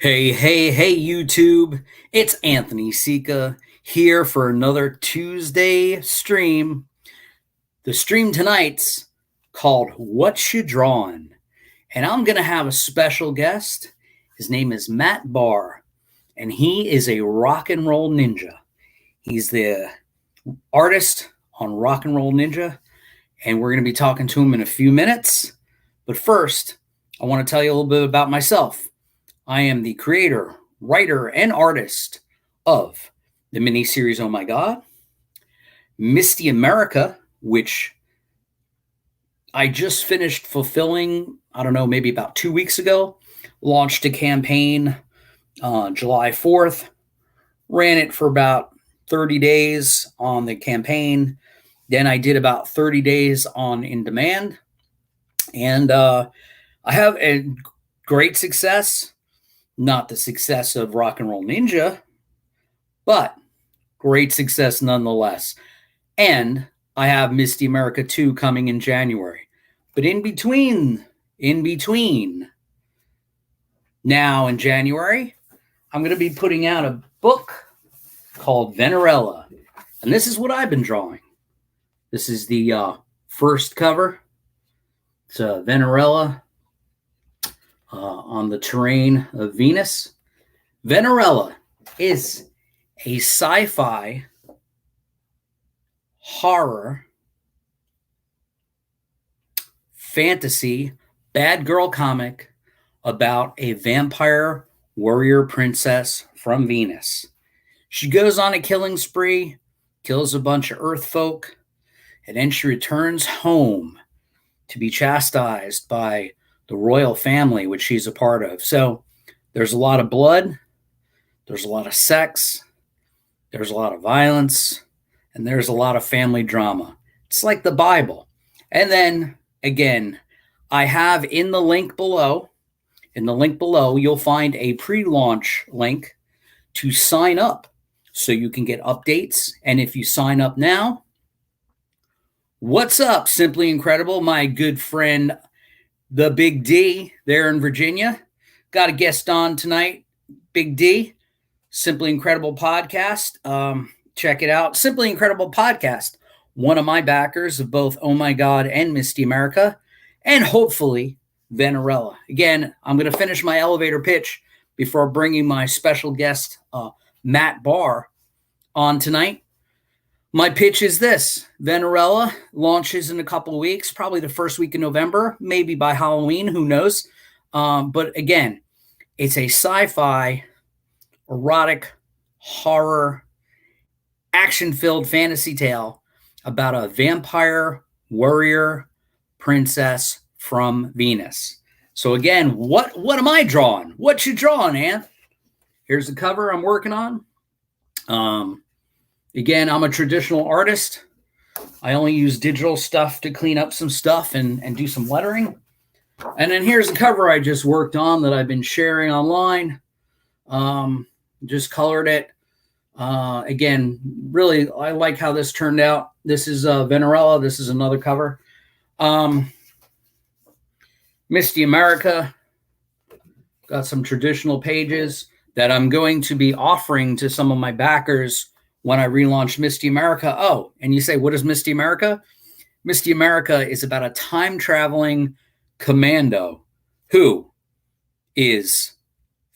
Hey, YouTube. It's Anthony Sica here for another Tuesday stream. The stream tonight's called Watcha Drawin. And I'm going to have a special guest. His name is Bahr, and he is a rock and roll ninja. He's the artist on Rock and Roll Ninja, and we're going to be talking to him in a few minutes. But first, I want to tell you a little bit about myself. I am the creator, writer, and artist of the miniseries Oh My God, Misty America, which I just finished fulfilling, maybe about 2 weeks ago. Launched a campaign July 4th, ran it for about 30 days on the campaign. Then I did about 30 days on in demand. And I have a great success. Not the success of Rock and Roll Ninja, but great success nonetheless. And I have Misty America 2 coming in January. But in between now and January, I'm going to be putting out a book called Venerella. And this is what I've been drawing. This is the first cover. It's Venerella. On the terrain of Venus. Venerella is a sci-fi horror fantasy bad girl comic about a vampire warrior princess from Venus. She goes on a killing spree, kills a bunch of Earth folk, and then she returns home to be chastised by the royal family, which she's a part of. So there's a lot of blood, there's a lot of sex, there's a lot of violence, and there's a lot of family drama. It's like the Bible. And then, again, I have in the link below, you'll find a pre-launch link to sign up so you can get updates. And if you sign up now, what's up, Simply Incredible, my good friend, the Big D there in Virginia. Got a guest on tonight, Big D, Simply Incredible Podcast. Check it out. Simply Incredible Podcast, one of my backers of both Oh My God and Misty America, and hopefully Venerella. Again, I'm going to finish my elevator pitch before bringing my special guest, Bahr, on tonight. My pitch is this. Venerella launches in a couple of weeks, probably the first week in November, maybe by Halloween, who knows. But again, it's a sci-fi, erotic, horror, action-filled fantasy tale about a vampire warrior princess from Venus. So again, what am I drawing? What you drawing, Ann? Here's the cover I'm working on. Again, I'm a traditional artist. I only use digital stuff to clean up some stuff and do some lettering. And then here's the cover I just worked on that I've been sharing online. Just colored it. Again, really, I like how this turned out. This is Venerella. This is another cover. Misty America. Got some traditional pages that I'm going to be offering to some of my backers when I relaunch Misty America. Oh, and you say, what is Misty America? Misty America is about a time-traveling commando who is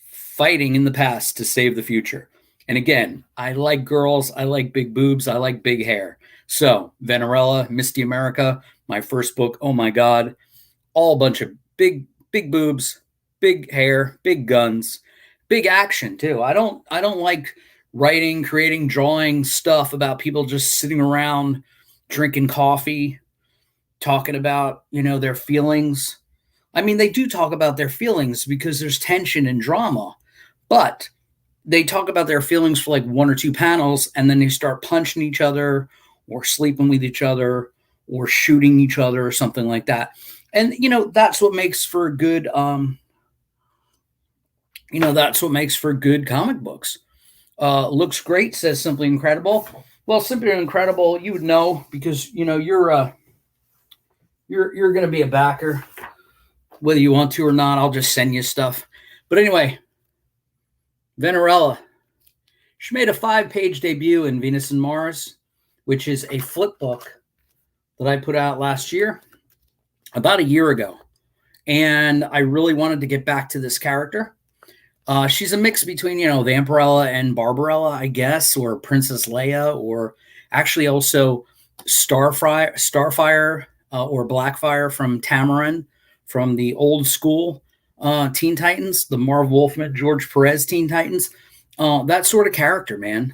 fighting in the past to save the future. And again, I like girls, I like big boobs, I like big hair. So, Venerella, Misty America, my first book, Oh My God, all a bunch of big boobs, big hair, big guns, big action too. I don't like writing, creating, drawing stuff about people just sitting around drinking coffee, talking about, their feelings. I mean, they do talk about their feelings because there's tension and drama, but they talk about their feelings for like 1 or 2 panels, and then they start punching each other or sleeping with each other or shooting each other or something like that. And, that's what makes for good, that's what makes for good comic books. Looks great, says Simply Incredible. Well, Simply Incredible, you would know because you're going to be a backer, whether you want to or not. I'll just send you stuff. But anyway, Venerella. She made a 5-page debut in Venus and Mars, which is a flip book that I put out last year, about a year ago. And I really wanted to get back to this character. She's a mix between, Vampirella and Barbarella, I guess, or Princess Leia, or actually also Starfire or Blackfire from Tamarin, from the old school Teen Titans, the Marv Wolfman, George Perez Teen Titans. That sort of character, man.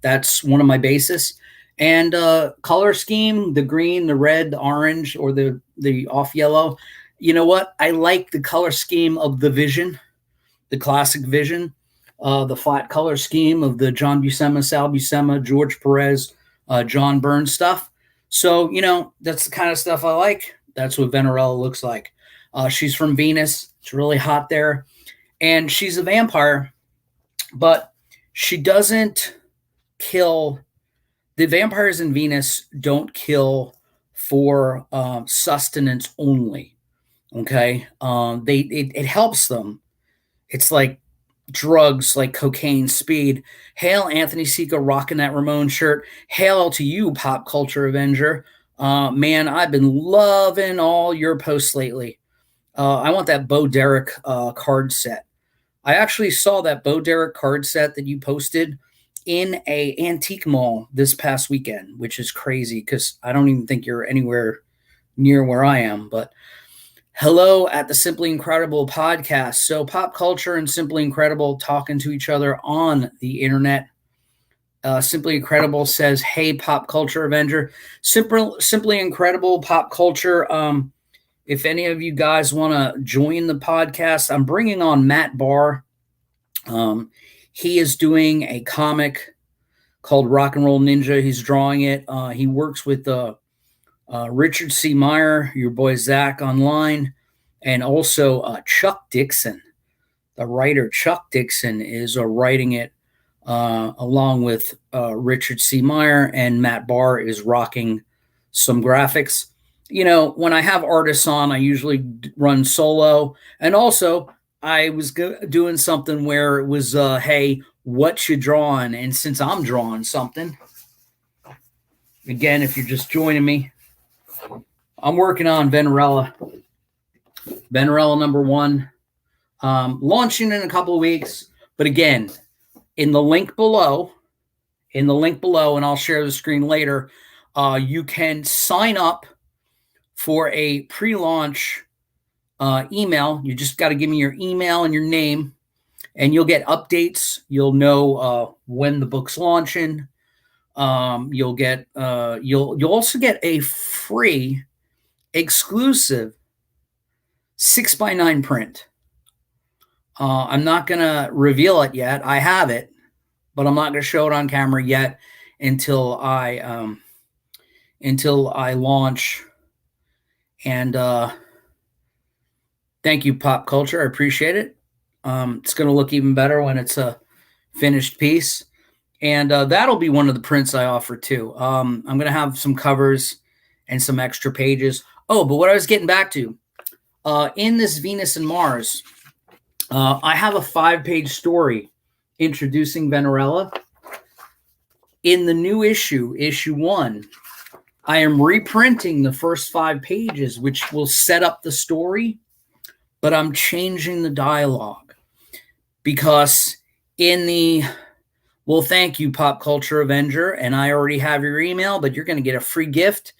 That's one of my bases. And color scheme, the green, the red, the orange, or the off yellow. You know what? I like the color scheme of the Vision, the classic Vision, the flat color scheme of the John Buscema, Sal Buscema, George Perez, John Byrne stuff. So, that's the kind of stuff I like. That's what Venerella looks like. She's from Venus. It's really hot there. And she's a vampire, but she doesn't kill. The vampires in Venus don't kill for sustenance only. Okay. It helps them. It's like drugs, like cocaine, speed. Hail Anthony Sica rocking that Ramon shirt. Hail to you, Pop Culture Avenger. Man, I've been loving all your posts lately. I want that Bo Derek card set. I actually saw that Bo Derek card set that you posted in a antique mall this past weekend, which is crazy because I don't even think you're anywhere near where I am. But hello at the Simply Incredible podcast. So Pop Culture and Simply Incredible talking to each other on the internet. Simply Incredible says, hey, Pop Culture Avenger. Simply Incredible Pop Culture. If any of you guys want to join the podcast, I'm bringing on Matt Bahr. He is doing a comic called Rock and Roll Ninja. He's drawing it. He works with Richard C. Meyer, your boy Zach online, and also Chuck Dixon. The writer Chuck Dixon is writing it along with Richard C. Meyer, and Matt Bahr is rocking some graphics. When I have artists on, I usually run solo. And also, I was doing something where it was, hey, what you drawing? And since I'm drawing something, again, if you're just joining me, I'm working on Venerella. Venerella #1, launching in a couple of weeks. But again, in the link below, and I'll share the screen later, you can sign up for a pre-launch email. You just got to give me your email and your name, and you'll get updates. You'll know when the book's launching. You'll also get a free exclusive 6x9 print. I'm not going to reveal it yet. I have it, but I'm not going to show it on camera yet until I launch. And thank you, Pop Culture. I appreciate it. It's going to look even better when it's a finished piece. And that'll be one of the prints I offer too. I'm going to have some covers and some extra pages. Oh, but what I was getting back to, in this Venus and Mars, I have a 5-page story introducing Venerella. In the new issue 1, I am reprinting the first 5 pages, which will set up the story, but I'm changing the dialogue because well, thank you, Pop Culture Avenger, and I already have your email, but you're going to get a free gift,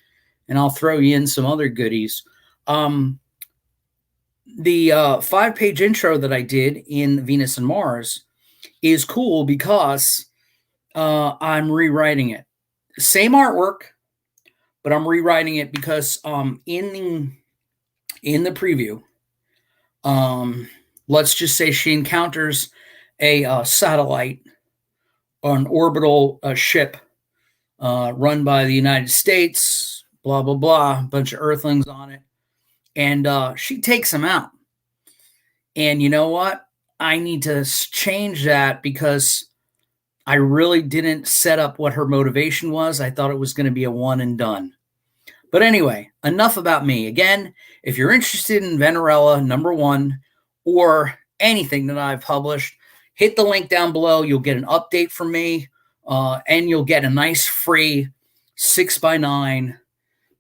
and I'll throw you in some other goodies. The 5-page intro that I did in Venus and Mars is cool because I'm rewriting it. Same artwork, but I'm rewriting it because in the preview, let's just say she encounters a satellite or an orbital ship run by the United States, blah, blah, blah, a bunch of Earthlings on it. And she takes them out. And you know what? I need to change that because I really didn't set up what her motivation was. I thought it was going to be a one and done. But anyway, enough about me. Again, if you're interested in Venerella #1 or anything that I've published, hit the link down below. You'll get an update from me, and you'll get a nice free 6x9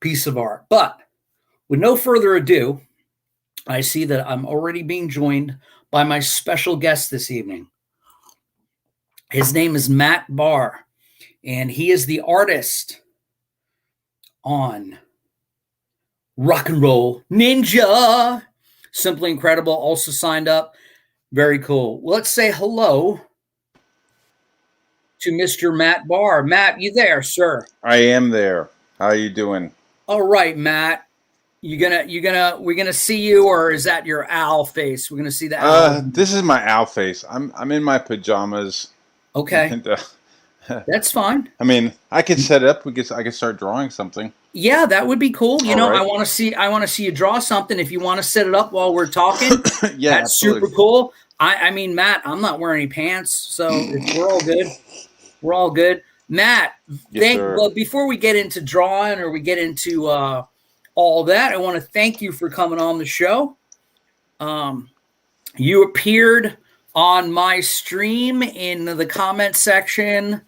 piece of art. But with no further ado, I see that I'm already being joined by my special guest this evening. His name is Matt Bahr, and he is the artist on Rock and Roll Ninja. Simply incredible. Also signed up. Very cool. Let's say hello to Mr. Matt Bahr. Matt, you there, sir? I am there. How are you doing? All right, Matt. We're gonna see you, or is that your owl face? We're gonna see the owl. This is my owl face. I'm in my pajamas. Okay. And, that's fine. I mean, I could set it up. I could start drawing something. Yeah, that would be cool. You All know, right. I want to see you draw something. If you want to set it up while we're talking, Yeah, that's absolutely. super cool. I mean, Matt, I'm not wearing any pants, so we're all good. We're all good. Matt, well, before we get into drawing or we get into all that, I want to thank you for coming on the show. You appeared on my stream in the comment section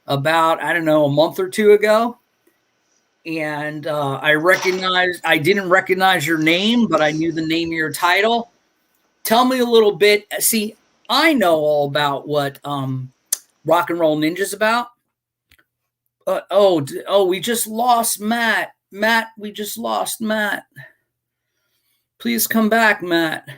about, I don't know, a month or two ago. And I didn't recognize your name, but I knew the name of your title. Tell me a little bit. See, I know all about what Rock and Roll Ninja's about. We just lost Matt. Matt, we just lost Matt. Please come back, Matt.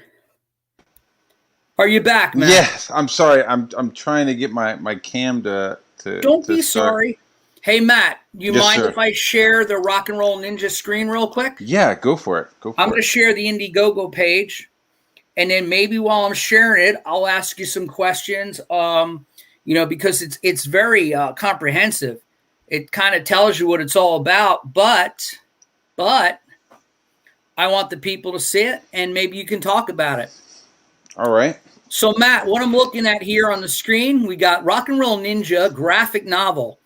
Are you back, Matt? Yes. I'm sorry. I'm trying to get my cam to Don't be sorry. Hey, Matt, you mind sir. if I share the Rock and Roll Ninja screen real quick? Yeah, go for it. I'm going to share the Indiegogo page, and then maybe while I'm sharing it, I'll ask you some questions. Because it's very comprehensive. It kind of tells you what it's all about, but I want the people to see it, and maybe you can talk about it. All right. So, Matt, what I'm looking at here on the screen, we got Rock and Roll Ninja graphic novel.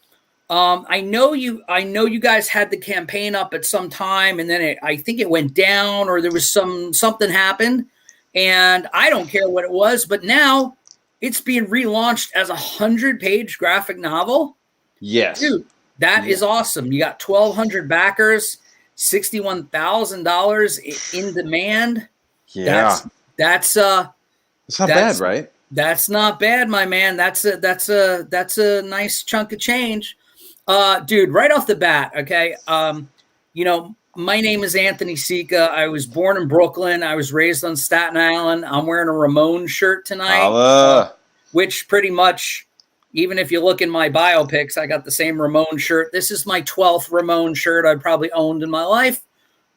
I know you guys had the campaign up at some time, and then I think it went down, or there was something happened, and I don't care what it was, but now it's being relaunched as a 100-page graphic novel. Yes. Dude, that is awesome. You got 1,200 backers, $61,000 in demand. Yeah. It's not bad, right? That's not bad, my man. That's a nice chunk of change. Dude, right off the bat, okay? My name is Anthony Sica. I was born in Brooklyn. I was raised on Staten Island. I'm wearing a Ramon shirt tonight, which pretty much, even if you look in my biopics, I got the same Ramon shirt. This is my 12th Ramon shirt I've probably owned in my life.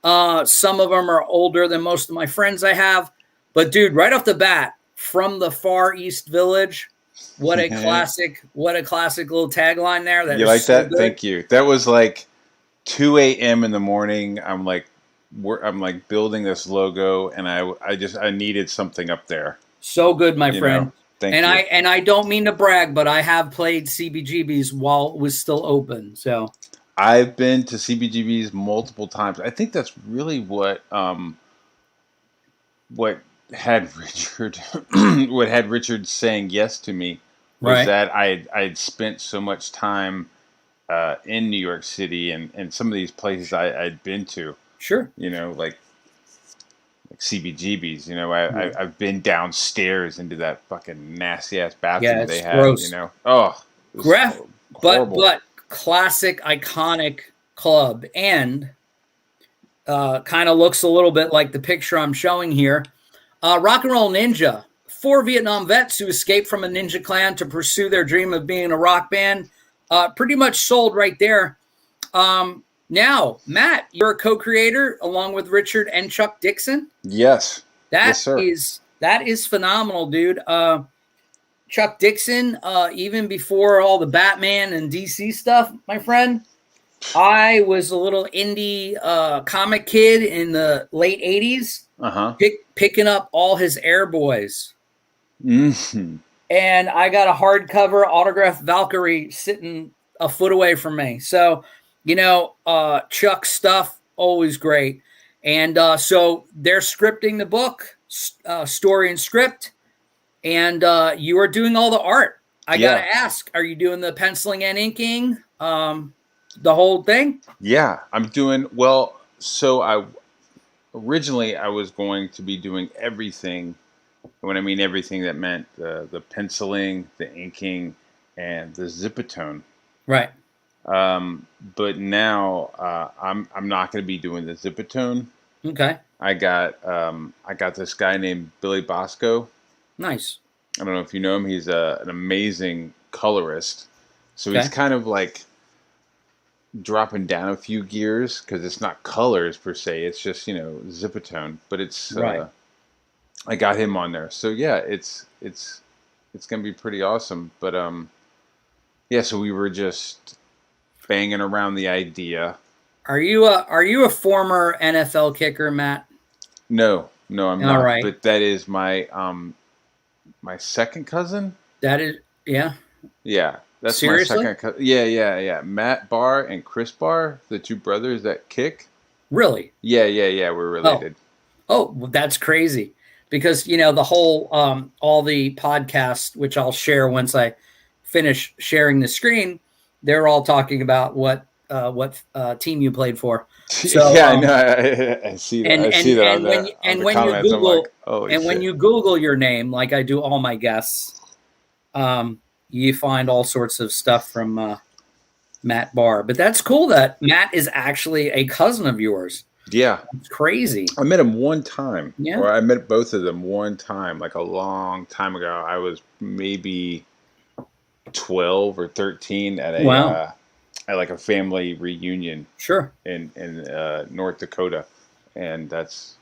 Some of them are older than most of my friends I have. But, dude, right off the bat, from the Far East Village, what a classic little tagline there. You like that? Good. Thank you. That was like 2 a.m. in the morning. I'm like building this logo, and I needed something up there. So good, my friend. Thank you. I don't mean to brag, but I have played CBGB's while it was still open. So I've been to CBGB's multiple times. I think that's really what had Richard saying yes to me was that I'd spent so much time in New York City and some of these places I'd been to. Sure. Like CBGB's. I've been downstairs into that fucking nasty ass bathroom they had. Gross. But classic, iconic club, and kind of looks a little bit like the picture I'm showing here. Rock and Roll Ninja, 4 Vietnam vets who escaped from a ninja clan to pursue their dream of being a rock band. Pretty much sold right there. Now, Matt, you're a co-creator along with Richard and Chuck Dixon. Yes. That is phenomenal, dude. Chuck Dixon, even before all the Batman and DC stuff, my friend, I was a little indie comic kid in the late 80s. Picking up all his Air Boys. Mm-hmm. And I got a hardcover autographed Valkyrie sitting a foot away from me. So, Chuck's stuff, always great. And so they're scripting the book, story and script. And you are doing all the art. I Yeah. gotta ask, are you doing the penciling and inking? The whole thing? Yeah, I'm doing well. So I originally I was going to be doing everything. When I mean everything, that meant the penciling, the inking, and the zipatone. Right. But now I'm not going to be doing the zipatone. Okay. I got this guy named Billy Bosco. Nice. I don't know if you know him. He's an amazing colorist. So he's Okay. kind of like dropping down a few gears because it's not colors per se. It's just zipatone. But it's Right. I got him on there. So yeah, it's gonna be pretty awesome. But yeah. So we were just banging around the idea. Are you a former NFL kicker, Matt? No, I'm All not. right. But that is my my second cousin. That is, yeah. Yeah, that's Seriously? my second cousin. Yeah. Matt Bahr and Chris Bahr, the two brothers that kick. Really? Yeah. We're related. Oh, well, that's crazy. Because the whole all the podcasts, which I'll share once I finish sharing the screen, they're all talking about what team you played for. So Yeah, I know. I see that. I see that on the comments. I'm like, oh shit. when you Google your name, like I do all my guests, you find all sorts of stuff from Matt Bahr. But that's cool that Matt is actually a cousin of yours. Yeah. It's crazy. I met him one time. Yeah. Or I met both of them one time, like a long time ago. I was maybe 12 or 13 at a Wow. at like a family reunion Sure. in North Dakota, and that's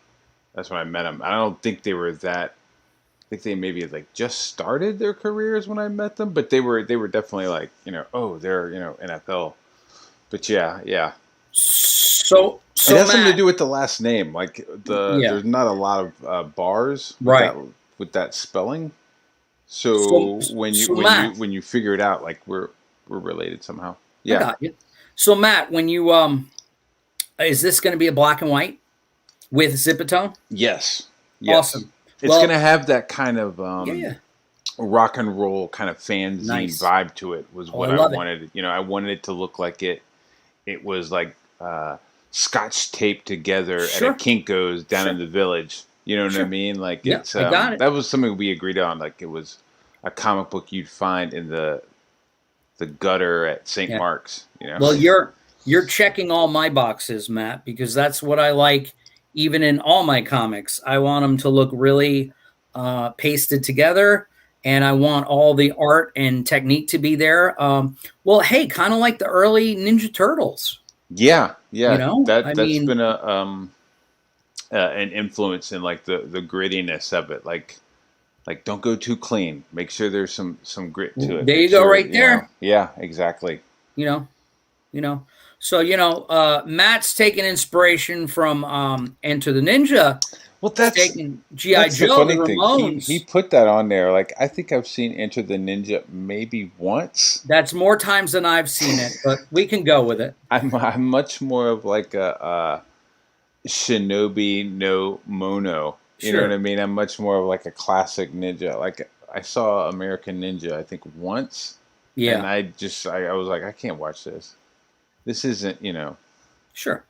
when I met them. I don't think they were that. I think they maybe like just started their careers when I met them, but they were definitely like oh, they're NFL. But yeah. So It has something to Matt, do with the last name. Like yeah. there's not a lot of bars Right. with that spelling. So when Matt, you figure it out, like we're related somehow. I Yeah. got you. So Matt, when you is this going to be a black and white with zipatone? Yes. Awesome. It's gonna have that kind of Yeah. rock and roll kind of fanzine Nice. vibe to it. Was what I I love it. wanted. I wanted it to look like it was like scotch taped together Sure. at a Kinko's down Sure. in the village. You know what Sure. I mean? Like Yeah, it's I got it. that was something we agreed on. Like it was a comic book you'd find in the gutter at St. Yeah. Mark's. Well, you're checking all my boxes, Matt, because that's what I like. Even in all my comics, I want them to look really pasted together, and I want all the art and technique to be there. Well, hey, kind of like the early Ninja Turtles. Yeah. I That's mean, been an influence in like the grittiness of it. Like don't go too clean. Make sure there's some grit to it. There you Make go, sure, right there. Yeah, exactly. So Matt's taking inspiration from Enter the Ninja. Well, that's taking G.I. the Joe, funny the thing. Ramones. He put that on there. Like I think I've seen Enter the Ninja maybe once. That's more times than I've seen it, but we can go with it. I'm much more of like a Shinobi no Mono. You know what I mean? I'm much more of like a classic ninja. Like I saw American Ninja, I think once. Yeah. And I was like, I can't watch this. This isn't, Sure.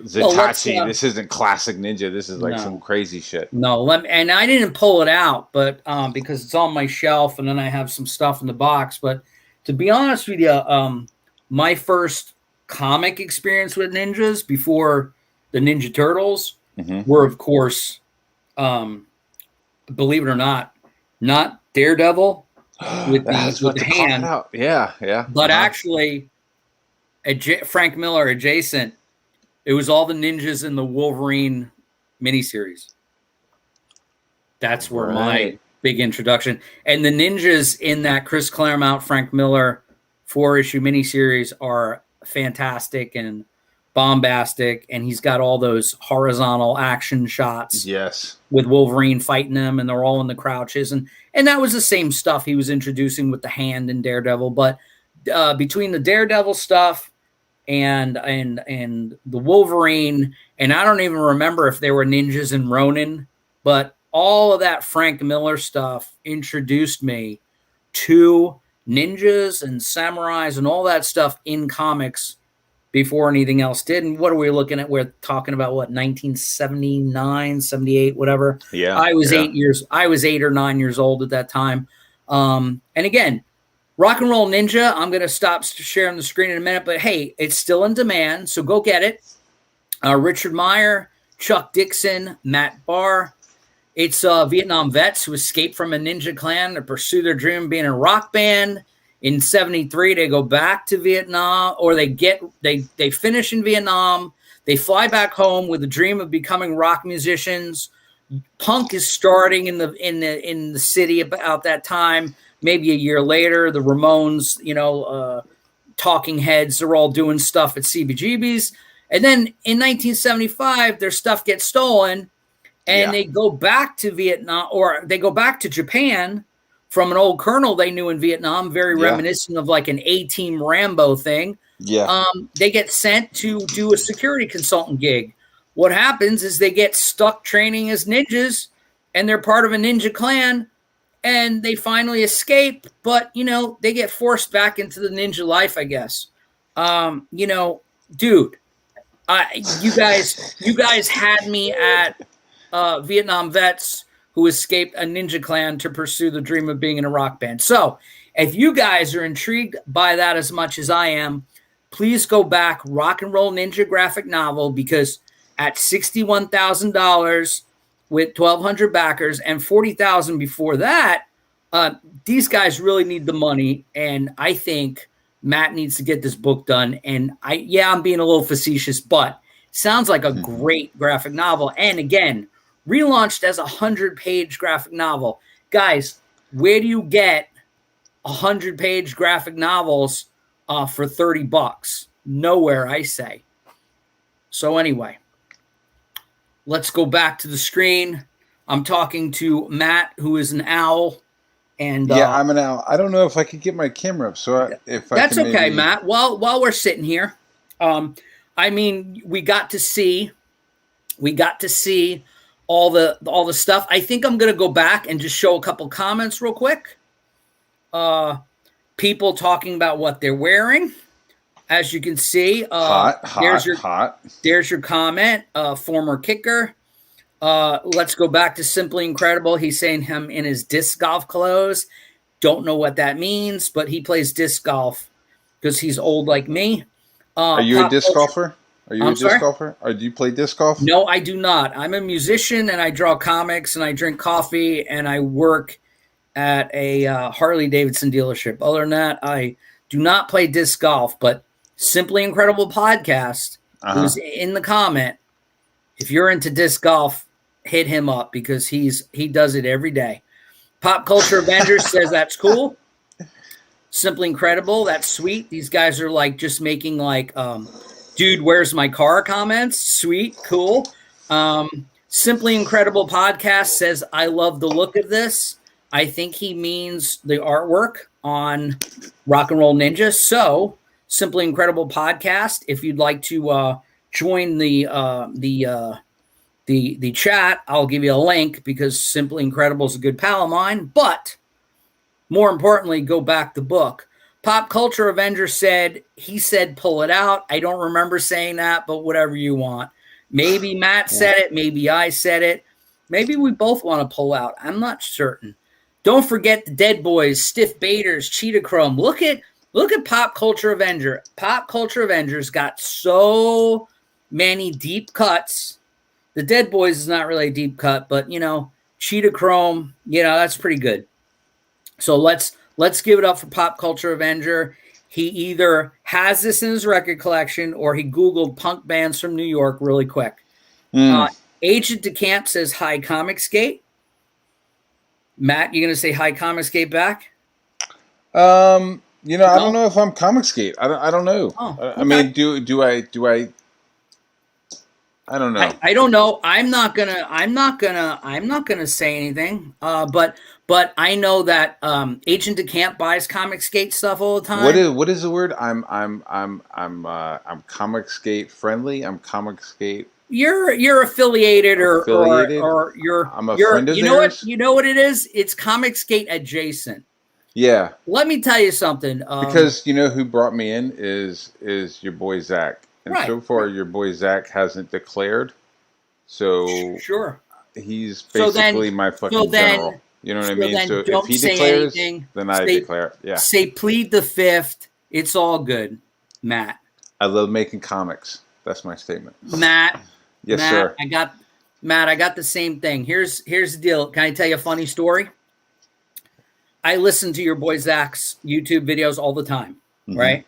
Zatachi. This isn't classic ninja. This is like No. some crazy shit. No, and I didn't pull it out, but because it's on my shelf, and then I have some stuff in the box. But to be honest with you, my first comic experience with ninjas before the Ninja Turtles were, of course, believe it or not Daredevil with the hand. Yeah. But actually, Frank Miller adjacent. It was all the ninjas in the Wolverine miniseries. That's where my big introduction. And the ninjas in that Chris Claremont, Frank Miller 4-issue miniseries are fantastic and bombastic. And he's got all those horizontal action shots. Yes. With Wolverine fighting them, and they're all in the crouches. And that was the same stuff he was introducing with the hand in Daredevil. But between the Daredevil stuff and the Wolverine, and I don't even remember if there were ninjas in Ronin, but all of that Frank Miller stuff introduced me to ninjas and samurais and all that stuff in comics before anything else did. And what are we looking at? We're talking about what, 1979, 78, whatever. Yeah. I was 8 or 9 years old at that time. And again, Rock and Roll Ninja, I'm going to stop sharing the screen in a minute, but hey, it's still in demand, so go get it. Richard Meyer, Chuck Dixon, Matt Bahr. It's Vietnam vets who escaped from a ninja clan to pursue their dream of being a rock band. In 73, they go back to Vietnam, or they finish in Vietnam. They fly back home with the dream of becoming rock musicians. Punk is starting in the city about that time. Maybe a year later, the Ramones, Talking Heads, they're all doing stuff at CBGB's. And then in 1975, their stuff gets stolen, and they go back to Vietnam, or they go back to Japan from an old colonel they knew in Vietnam, very reminiscent of like an A-Team Rambo thing. Yeah. They get sent to do a security consultant gig. What happens is they get stuck training as ninjas, and they're part of a ninja clan, and they finally escape, but, they get forced back into the ninja life, I guess. Dude, you guys had me at Vietnam vets who escaped a ninja clan to pursue the dream of being in a rock band. So if you guys are intrigued by that as much as I am, please go back, Rock and Roll Ninja graphic novel, because at $61,000 with 1,200 backers and $40,000 before that, these guys really need the money, and I think Matt needs to get this book done. And I'm being a little facetious, but sounds like a great graphic novel. And again, relaunched as a 100-page graphic novel. Guys, where do you get 100-page graphic novels for $30? Nowhere, I say. So anyway, let's go back to the screen. I'm talking to Matt, who is an owl. And I'm an owl. I don't know if I could get my camera up. So that's okay, Matt. While we're sitting here, we got to see all the stuff. I think I'm going to go back and just show a couple comments real quick. People talking about what they're wearing. As you can see, there's your comment, former kicker. Let's go back to Simply Incredible. He's saying him in his disc golf clothes. Don't know what that means, but he plays disc golf because he's old like me. Are you a disc golfer? Are you a disc golfer? Or do you play disc golf? No, I do not. I'm a musician, and I draw comics, and I drink coffee, and I work at a Harley Davidson dealership. Other than that, I do not play disc golf, but Simply Incredible podcast, who's in the comment, if you're into disc golf, hit him up because he does it every day. Pop Culture Avengers says that's cool. Simply Incredible, that's sweet. These guys are like just making like dude, where's my car comments. Sweet, cool. Simply Incredible podcast says I love the look of this. I think he means the artwork on Rock and Roll Ninja. So Simply Incredible podcast, if you'd like to join the chat, I'll give you a link because Simply Incredible is a good pal of mine. But more importantly, go back the book. Pop Culture Avenger said pull it out. I don't remember saying that, but whatever you want. Maybe Matt said it. Maybe I said it. Maybe we both want to pull out. I'm not certain. Don't forget the Dead Boys, Stiff Baiters, Cheetah Chrome. Look at Pop Culture Avenger. Pop Culture Avenger's got so many deep cuts. The Dead Boys is not really a deep cut, but, Cheetah Chrome, that's pretty good. So let's give it up for Pop Culture Avenger. He either has this in his record collection or he Googled punk bands from New York really quick. Agent DeCamp says, hi, Comicsgate. Matt, you going to say hi, Comicsgate back? I don't know if I'm Comicsgate. I don't know. Oh, okay. I mean, do I I don't know. I don't know. I'm not gonna say anything. But I know that Agent DeCamp buys Comicsgate stuff all the time. What is the word? I'm Comicsgate friendly. I'm Comicsgate. You're affiliated Affiliated. or I'm a friend of theirs. You know what it is? It's Comicsgate adjacent. Yeah. Let me tell you something. Because you know who brought me in is your boy Zach, and Right. so far your boy Zach hasn't declared, so Sure. he's So basically my fucking general. You know what I mean? then So if don't he say declares, anything. then I declare. Yeah, Say plead the fifth. It's all good, Matt. I love making comics. That's my statement. Matt. Yes, sir. I got the same thing. Here's the deal. Can I tell you a funny story? I listen to your boy Zach's YouTube videos all the time, right?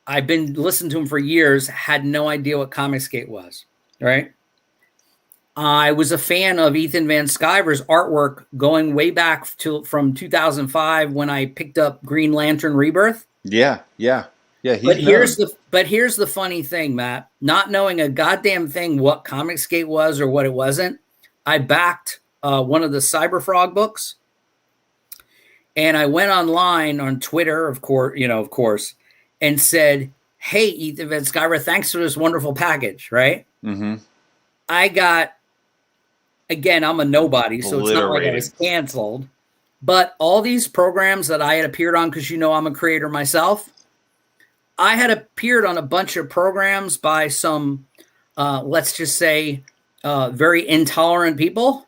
I've been listening to him for years, had no idea what Comicsgate was, right? I was a fan of Ethan Van Sciver's artwork going way back from 2005 when I picked up Green Lantern Rebirth. Yeah. But here's the funny thing, Matt. Not knowing a goddamn thing what Comicsgate was or what it wasn't, I backed one of the Cyberfrog books. And I went online on Twitter, of course, and said, "Hey, Ethan Van Sciver, thanks for this wonderful package." Right? I got, again, I'm a nobody, so it's not like I was canceled. But all these programs that I had appeared on, because I'm a creator myself, I had appeared on a bunch of programs by some, let's just say, very intolerant people,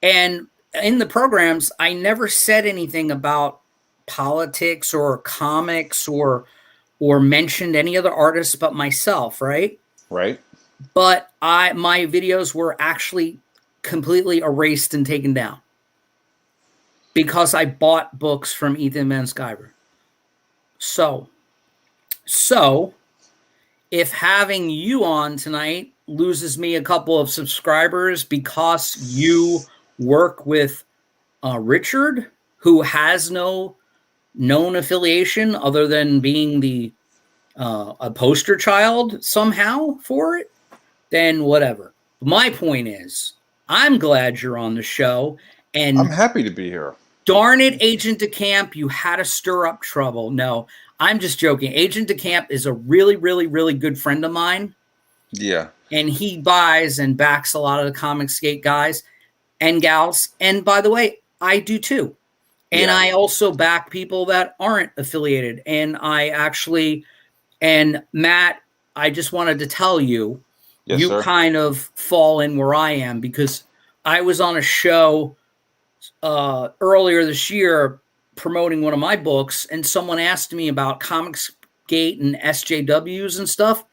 and in the programs, I never said anything about politics or comics or mentioned any other artists but myself, right? Right. But my videos were actually completely erased and taken down because I bought books from Ethan Van Sciver. So if having you on tonight loses me a couple of subscribers because you work with Richard, who has no known affiliation other than being a poster child somehow for it, then whatever. My point is, I'm glad you're on the show, and I'm happy to be here. Darn it, Agent DeCamp, you had to stir up trouble. No, I'm just joking. Agent DeCamp is a really, really, really good friend of mine. Yeah. And he buys and backs a lot of the Comicsgate guys and gals. And by the way, I do too. And I also back people that aren't affiliated. And Matt, I just wanted to tell you, you kind of fall in where I am, because I was on a show earlier this year promoting one of my books, and someone asked me about Comicsgate and SJWs and stuff.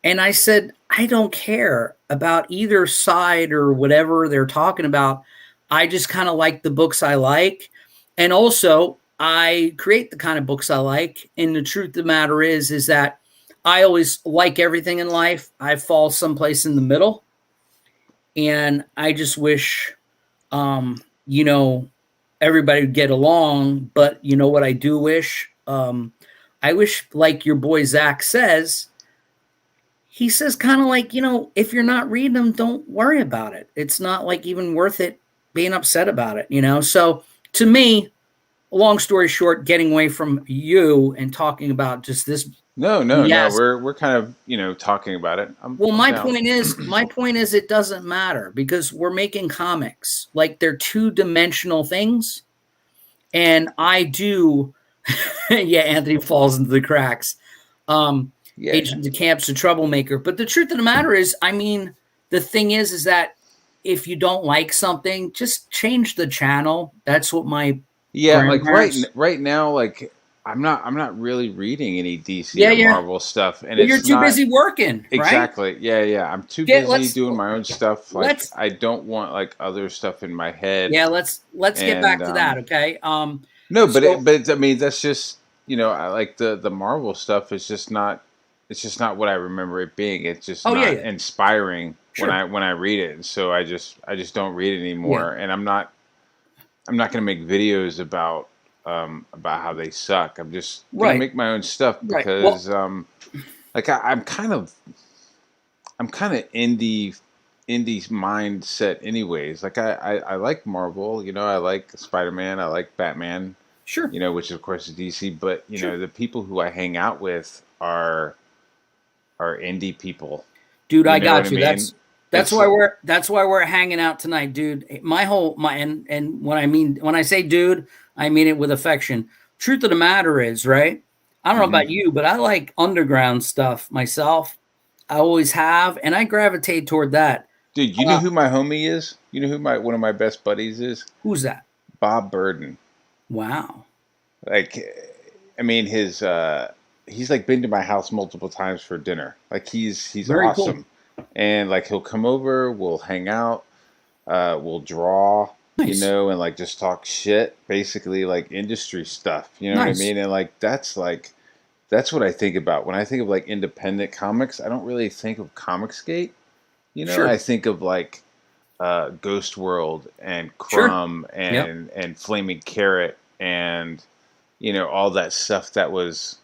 And I said, I don't care about either side or whatever they're talking about. I just kind of like the books I like. And also, I create the kind of books I like. And the truth of the matter is that I always like everything in life. I fall someplace in the middle. And I just wish, everybody would get along. But you know what I do wish? I wish, like your boy Zach says, he says kind of like, if you're not reading them, don't worry about it. It's not like even worth it being upset about it, So to me, long story short, getting away from you and talking about just this. No. We're kind of, talking about it. My point is it doesn't matter, because we're making comics. Like, they're two-dimensional things. And I do, Anthony falls into the cracks. Agent DeCamp's a troublemaker. But the truth of the matter is, the thing is that if you don't like something, just change the channel. That's what my like right now, like I'm not really reading any DC or Marvel stuff, and you're too busy working. Right? Exactly. Yeah. I'm too busy doing my own stuff. Like, I don't want like other stuff in my head. Yeah, let's get back to that. Okay. No, but I mean, that's just, I like the Marvel stuff. It's just not what I remember it being. It's just not inspiring when I read it. And so I just don't read it anymore. And I'm not going to make videos about how they suck. I'm just going to make my own stuff because like I'm kind of indie mindset anyways. Like I like Marvel, I like Spider-Man, I like Batman. Sure. Which of course is DC, but the people who I hang out with are indie people. Dude, You I know what I got you. mean? That's It's why we're hanging out tonight, dude. And when I say dude, I mean it with affection. Truth of the matter is, right? I don't know hmm about you, but I like underground stuff myself. I always have, and I gravitate toward that. dude. You know who my homie is? You know who my one of my best buddies is? Who's that? Bob Burden. Wow. Like, I mean, his he's like been to my house multiple times for dinner. Like he's Very cool. awesome, and like he'll come over, we'll hang out, we'll draw, Nice. and like just talk shit, basically like industry stuff. You know what I Nice. mean? And like that's what I think about when I think of like independent comics. I don't really think of Comicsgate. I Sure. think of like Ghost World and Sure. Crumb Yep. and Flaming Carrot and all that stuff that was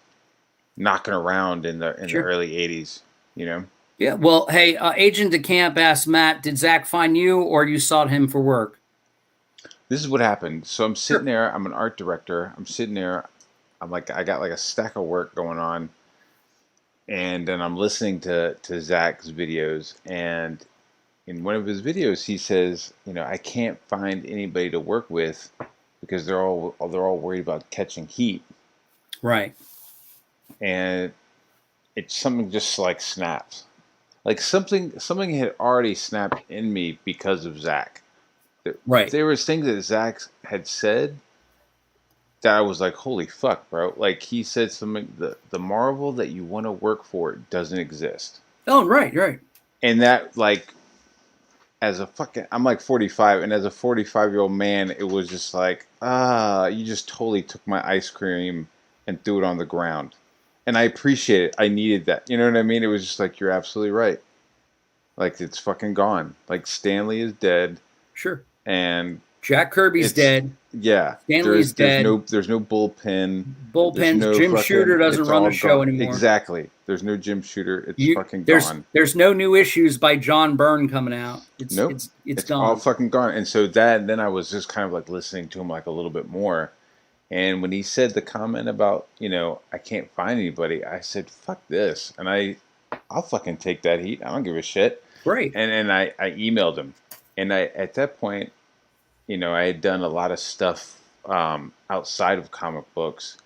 knocking around in the Sure. early '80s. You know, Yeah. Well, hey, Agent DeCamp asked Matt, did Zach find you or you sought him for work? this is what happened. So I'm sitting Sure. there. I'm an art director. I'm sitting there. I'm like, I got like a stack of work going on, and then I'm listening to Zach's videos, and in one of his videos, he says, I can't find anybody to work with because they're all worried about catching heat, Right. and it's something just like snaps. Like something had already snapped in me because of Zach. Right. There was things that Zach had said that I was like, holy fuck, bro. Like he said something, the Marvel that you want to work for doesn't exist. Oh, right. Right. And that like I'm like 45, and as a 45-year-old man, it was just like, you just totally took my ice cream and threw it on the ground. And I appreciate it. I needed that. You know what I mean? It was just like, you're absolutely right. Like it's fucking gone. Like Stanley is dead, Sure. and Jack Kirby's it's dead. yeah. Stanley's There's dead. no bullpen. There's Bullpens. no Jim Shooter fucking. doesn't It's run all the show gone. anymore. Exactly. There's no Jim Shooter. It's You fucking there's gone. there's no new issues by John Byrne coming out. It's Nope. it's it's It's all gone. fucking gone. And so then I was just kind of like listening to him like a little bit more. And when he said the comment about, I can't find anybody, I said, fuck this. And I'll fucking take that heat. I don't give a shit. Great. And I emailed him. And at that point, I had done a lot of stuff outside of comic books.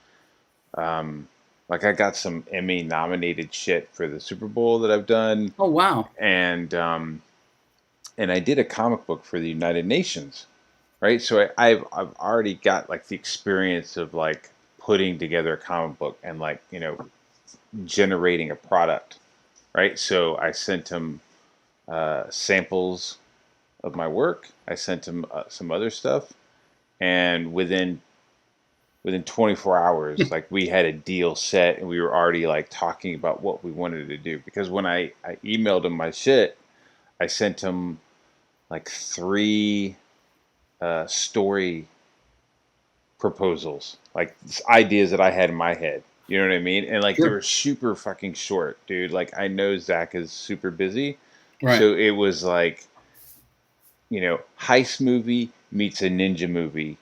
Like I got some Emmy nominated shit for the Super Bowl that I've done. Oh wow. And I did a comic book for the United Nations, right? So I've already got like the experience of like putting together a comic book and like generating a product, right? So I sent him samples of my work. I sent him some other stuff, and within 24 hours, like we had a deal set, and we were already like talking about what we wanted to do. Because when I emailed him my shit, I sent him like three story proposals, like ideas that I had in my head. You know what I mean? And like they Sure. were super fucking short, dude. Like I know Zach is super busy, Right. so it was like, heist movie meets a ninja movie,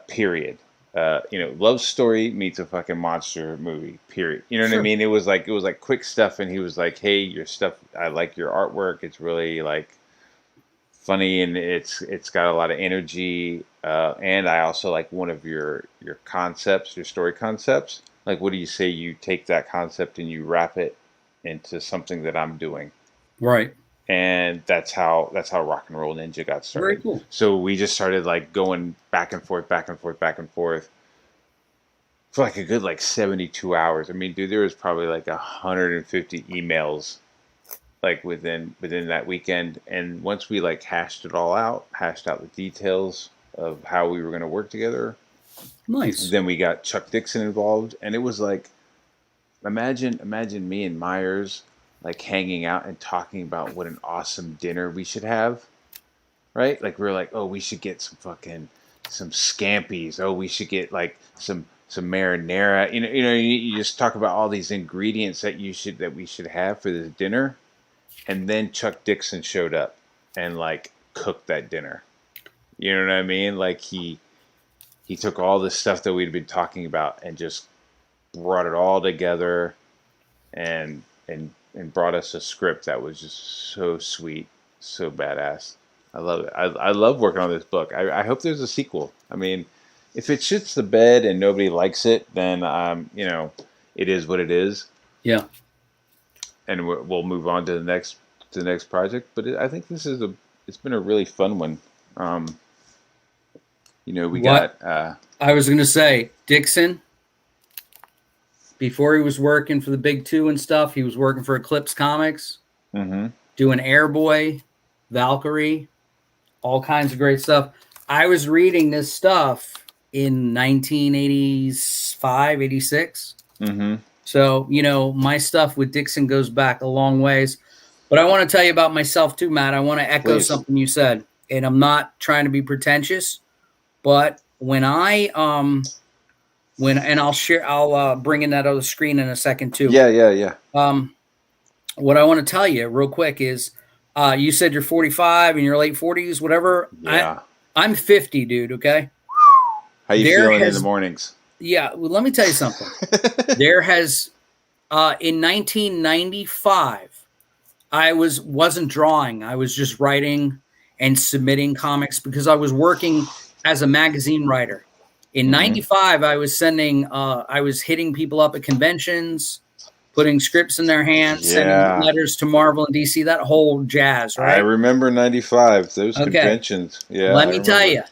period. Love story meets a fucking monster movie, period. You know what I Sure. mean? It was like quick stuff, and he was like, "Hey, your stuff, I like your artwork. It's really like funny, and it's got a lot of energy. And I also like one of your concepts, your story concepts. Like, what do you say you take that concept and you wrap it into something that I'm doing?" Right. And that's how Rock and Roll Ninja got Very started. cool. So we just started like going back and forth, back and forth, back and forth for like a good like 72 hours. I mean, dude, there was probably like 150 emails like within that weekend. And once we like hashed out the details of how we were going to work together, Nice. then we got Chuck Dixon involved, and it was like, imagine me and Myers like hanging out and talking about what an awesome dinner we should have, right? Like we are like, oh, we should get some scampies. Oh, we should get like some marinara. You just talk about all these ingredients that we should have for this dinner, and then Chuck Dixon showed up and like cooked that dinner. You know what I mean? Like he took all this stuff that we'd been talking about and just brought it all together and and brought us a script that was just so sweet, so badass. I love it. I love working on this book. I hope there's a sequel. I mean, if it shits the bed and nobody likes it, then it is what it is, Yeah. and we'll move on to the next project. But I think it's been a really fun one. We What got I was going to say, Dixon, before he was working for the Big Two and stuff, he was working for Eclipse Comics, mm-hmm. doing Airboy, Valkyrie, all kinds of great stuff. I was reading this stuff in 1985, 86. Mm-hmm. So, my stuff with Dixon goes back a long ways. But I want to tell you about myself too, Matt. I want to echo Please. something you said. And I'm not trying to be pretentious, but when I'll bring in that other screen in a second too. Yeah. What I want to tell you real quick is, you said you're 45 in your late 40s, whatever. Yeah. I'm 50, dude. Okay. How you feeling in the mornings? Yeah. Well, let me tell you something. There has, in 1995, I wasn't drawing. I was just writing and submitting comics because I was working as a magazine writer. In 95, I was I was hitting people up at conventions, putting scripts in their hands, sending letters to Marvel and DC, that whole jazz, right? I remember 95, those conventions. Yeah. Let me tell you,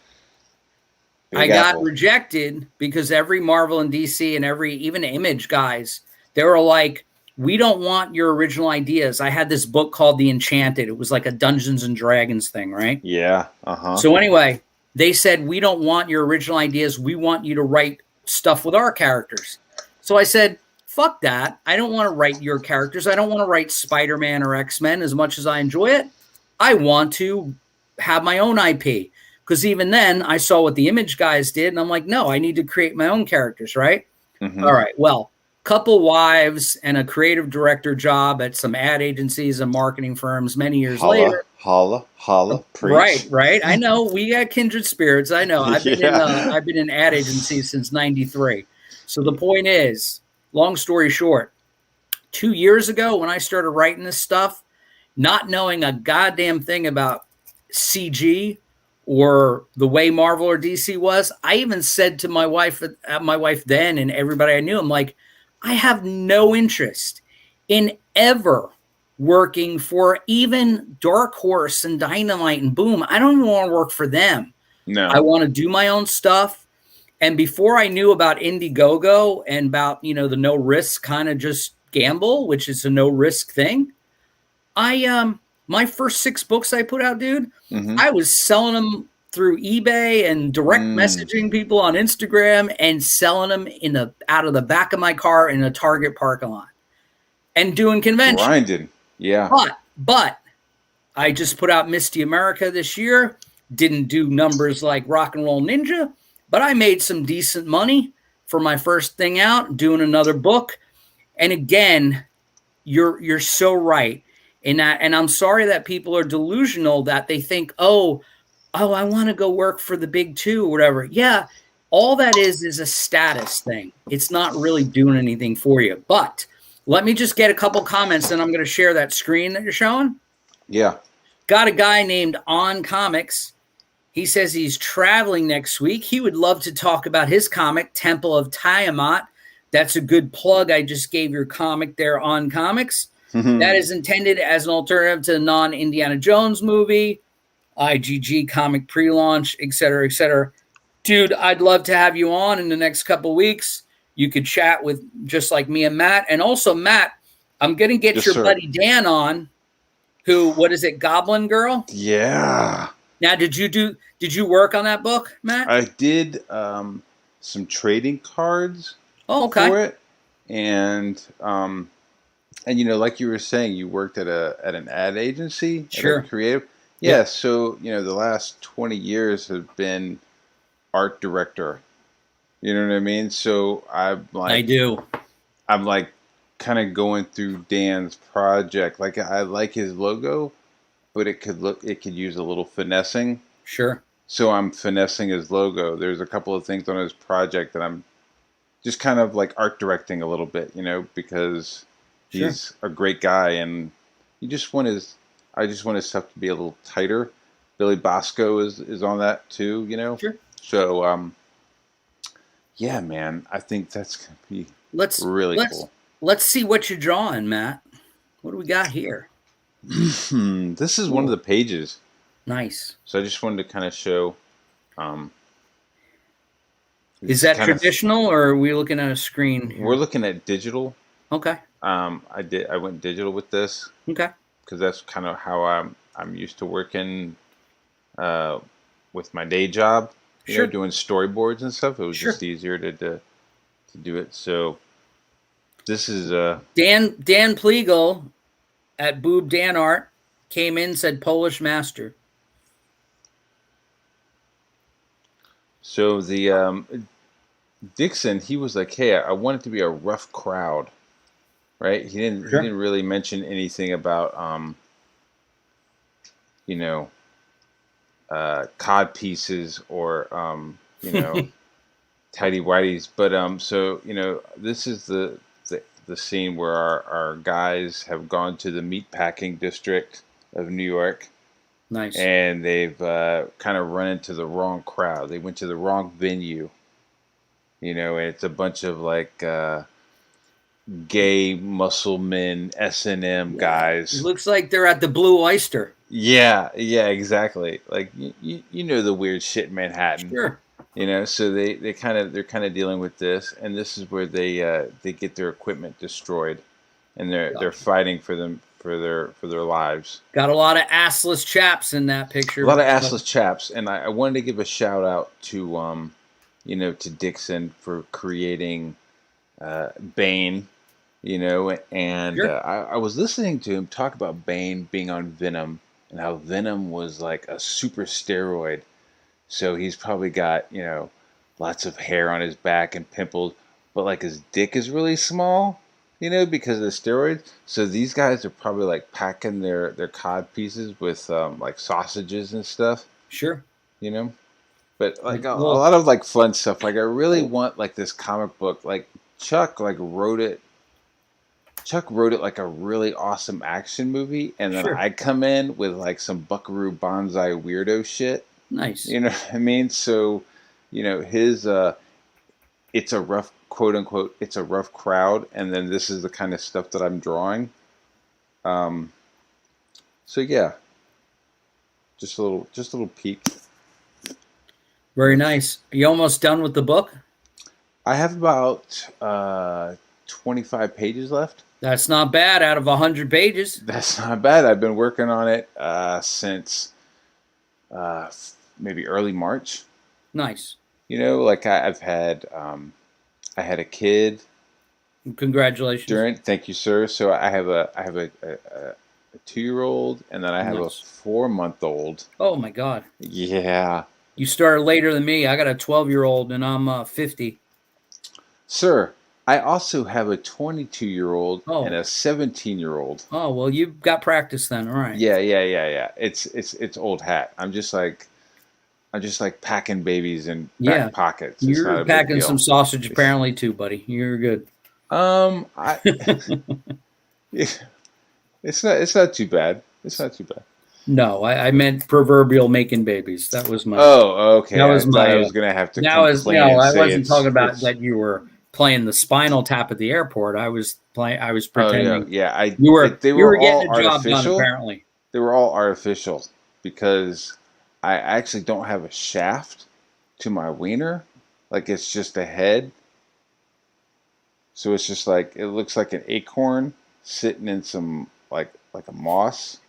I got rejected because every Marvel and DC and even Image guys, they were like, we don't want your original ideas. I had this book called The Enchanted. It was like a Dungeons and Dragons thing, right? Yeah. Uh-huh. So anyway, they said, we don't want your original ideas. We want you to write stuff with our characters. So I said, fuck that. I don't want to write your characters. I don't want to write Spider-Man or X-Men as much as I enjoy it. I want to have my own IP. Because even then, I saw what the Image guys did, and I'm like, no, I need to create my own characters, right? Mm-hmm. All right, well, couple wives and a creative director job at some ad agencies and marketing firms many years later. Holla, preach. Right. I know we got kindred spirits. I know. I've been in ad agencies since '93. So the point is, long story short, 2 years ago when I started writing this stuff, not knowing a goddamn thing about CG or the way Marvel or DC was, I even said to my wife then and everybody I knew, I'm like, I have no interest in ever working for even Dark Horse and Dynamite and Boom. I don't even want to work for them. No. I want to do my own stuff. And before I knew about Indiegogo and about, the no risk kind of just gamble, which is a no risk thing, my first 6 books I put out, dude, I was selling them through eBay and direct messaging people on Instagram and selling them out of the back of my car in a Target parking lot and doing conventions. Grinding, yeah. But I just put out Misty America this year. Didn't do numbers like Rock and Roll Ninja, but I made some decent money for my first thing out, doing another book. And again, you're so right. And I'm sorry that people are delusional that they think, oh, I want to go work for the Big Two or whatever. Yeah, all that is a status thing. It's not really doing anything for you. But let me just get a couple comments, and I'm going to share that screen that you're showing. Yeah. Got a guy named On Comics. He says he's traveling next week. He would love to talk about his comic, Temple of Tiamat. That's a good plug. I just gave your comic there, On Comics. That is intended as an alternative to the non-Indiana Jones movie, IGG comic pre-launch, et cetera, et cetera. Dude, I'd love to have you on in the next couple of weeks. You could chat with just like me and Matt. And also, Matt, I'm going to get your buddy Dan on, what is it, Goblin Girl? Yeah. Now, did you work on that book, Matt? I did some trading cards for it. And like you were saying, you worked at an ad agency, sure, at a creative. Yeah, so the last 20 years have been art director. You know what I mean? So I'm like kind of going through Dan's project. Like I like his logo, but it could use a little finessing. Sure. So I'm finessing his logo. There's a couple of things on his project that I'm just kind of like art directing a little bit, because Sure. He's a great guy, and I just want his stuff to be a little tighter. Billy Bosco is on that too, Sure. So yeah, man, I think that's gonna be Let's really let's cool. let's see what you're drawing, Matt. What do we got here? This is one of the pages. Nice. So I just wanted to kind of show. Is that traditional, or are we looking at a screen here? We're looking at digital. Okay. I went digital with this. Okay. Because that's kind of how I'm used to working with my day job. Sure. Doing storyboards and stuff. It was just easier to do it. So this is Dan Pleagle at Boob Dan Art came in, said Polish master. So the Dixon, he was like, hey, I want it to be a rough crowd, right? He didn't really mention anything about cod pieces or tidy whities, but so this is the scene where our guys have gone to the meatpacking district of New York. Nice. And they've kind of run into the wrong crowd. They went to the wrong venue. And it's a bunch of like gay muscle men, S&M guys. It looks like they're at the Blue Oyster. Yeah, exactly. Like you know the weird shit in Manhattan. Sure. So they're kind of dealing with this, and this is where they get their equipment destroyed, and they're fighting for their lives. Got a lot of assless chaps in that picture. A lot of assless chaps, and I wanted to give a shout out to to Dixon for creating Bane. And I was listening to him talk about Bane being on Venom and how Venom was like a super steroid. So he's probably got, lots of hair on his back and pimples, but like his dick is really small, because of the steroids. So these guys are probably like packing their cod pieces with like sausages and stuff. Sure. But like a lot of like fun stuff. Like I really want like this comic book. Like Chuck wrote it like a really awesome action movie, and then I come in with like some Buckaroo Banzai weirdo shit. Nice. You know what I mean? So, his it's a rough, quote unquote, it's a rough crowd, and then this is the kind of stuff that I'm drawing. So yeah, just a little peek. Very nice. Are you almost done with the book? I have about 25 pages left. That's not bad out of 100 pages. That's not bad. I've been working on it since maybe early March. Nice. Like I've had I had a kid. Congratulations. Thank you, sir. So I have a 2-year-old, and then I have a 4-month-old. Oh my God. Yeah. You started later than me. I got a 12-year-old, and I'm 50. Sir, I also have a 22-year-old and a 17-year-old. Oh, well, you've got practice then. All right. Yeah. It's old hat. I'm just like packing babies in back pockets. You're packing some sausage apparently too, buddy. You're good. It's not too bad. It's not too bad. No, I meant proverbial making babies. That was my. Oh, okay. That was I was gonna have to. I wasn't talking about that you were playing the Spinal Tap at the airport. I was pretending. Oh, yeah. You were getting all a job done, artificial. apparently. They were all artificial because I actually don't have a shaft to my wiener. Like it's just a head. So it's just like it looks like an acorn sitting in some like a moss.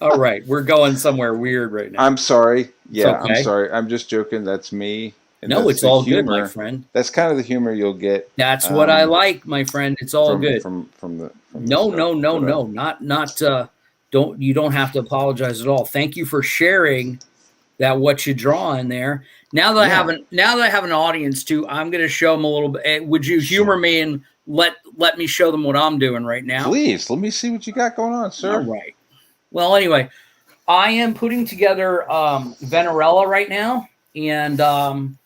All right, we're going somewhere weird right now. I'm sorry. Yeah, okay. I'm sorry. I'm just joking. That's me. And no, it's all good, my friend. That's kind of the humor you'll get. That's what I like, my friend. It's all good. No. You don't have to apologize at all. Thank you for sharing that what you draw in there. Now that I have an audience too, I'm going to show them a little bit. Would you humor me and let me show them what I'm doing right now? Please, let me see what you got going on, sir. All right. Well, anyway, I am putting together Venerella right now, and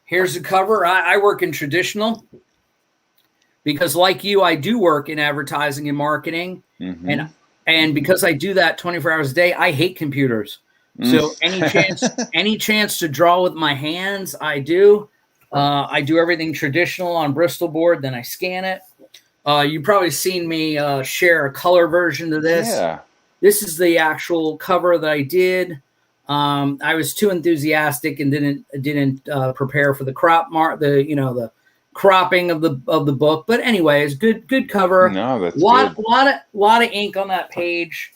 here's the cover. I work in traditional, because like you, I do work in advertising and marketing, Mm-hmm. and because I do that 24 hours a day, I hate computers. So any chance to draw with my hands, I do. I do everything traditional on Bristol board, then I scan it. You've probably seen me share a color version of this. Yeah. This is the actual cover that I did. I was too enthusiastic and didn't prepare for the the cropping of the book. But anyways, good cover. No, that's good. Lot of ink on that page.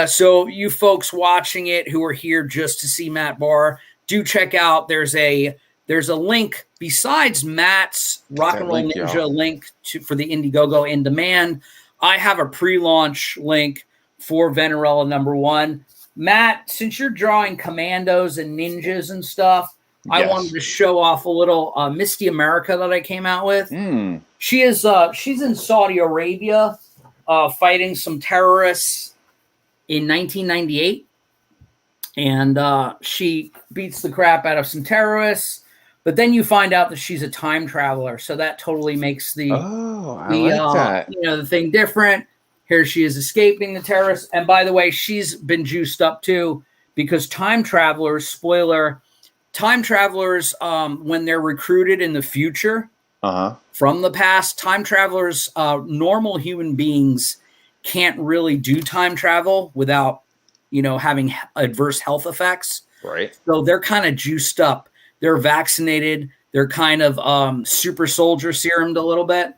So you folks watching it who are here just to see Matt Bahr, do check out. There's a link besides Matt's Rock and Roll Ninja link for the Indiegogo in demand. I have a pre-launch link for Venerella #1. Matt, since you're drawing commandos and ninjas and stuff, yes. I wanted to show off a little Misty America that I came out with. She's in Saudi Arabia fighting some terrorists in 1998, and she beats the crap out of some terrorists. But then you find out that she's a time traveler, so that totally makes the thing different. Here she is escaping the terrorists, and by the way, she's been juiced up too because time travelers. Spoiler: time travelers, when they're recruited in the future from the past, time travelers, normal human beings can't really do time travel without, having adverse health effects. Right. So they're kind of juiced up. They're vaccinated. They're kind of super soldier serumed a little bit.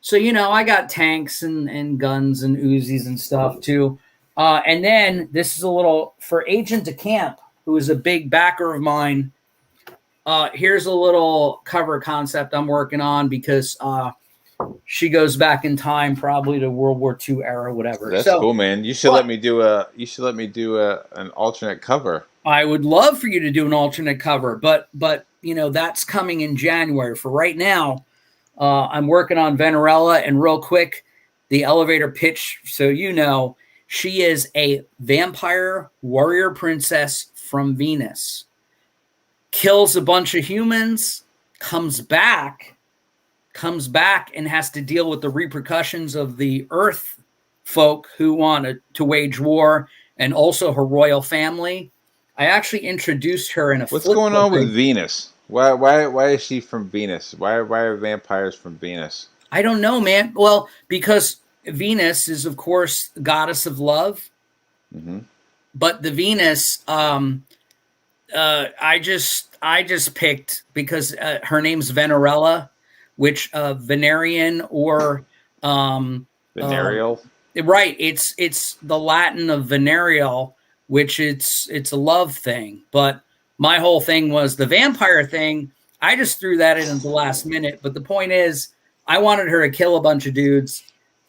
So, I got tanks and guns and Uzis and stuff too. And then this is a little for Agent DeCamp, who is a big backer of mine. Here's a little cover concept I'm working on because she goes back in time, probably to World War II era, whatever. That's cool, man. You should let me do an alternate cover. I would love for you to do an alternate cover, but that's coming in January. For right now, I'm working on Venerella, and real quick, the elevator pitch. So she is a vampire warrior princess from Venus. Kills a bunch of humans, comes back and has to deal with the repercussions of the Earth folk who want to wage war, and also her royal family. I actually introduced her in a. What's going on with Venus? Why is she from Venus? Why are vampires from Venus? I don't know, man. Well, because Venus is, of course, goddess of love. Mm-hmm. But the Venus, I just picked because her name's Venerella, which Venerian or venereal. Right. It's the Latin of venereal, which it's a love thing. But my whole thing was the vampire thing. I just threw that in at the last minute. But the point is, I wanted her to kill a bunch of dudes.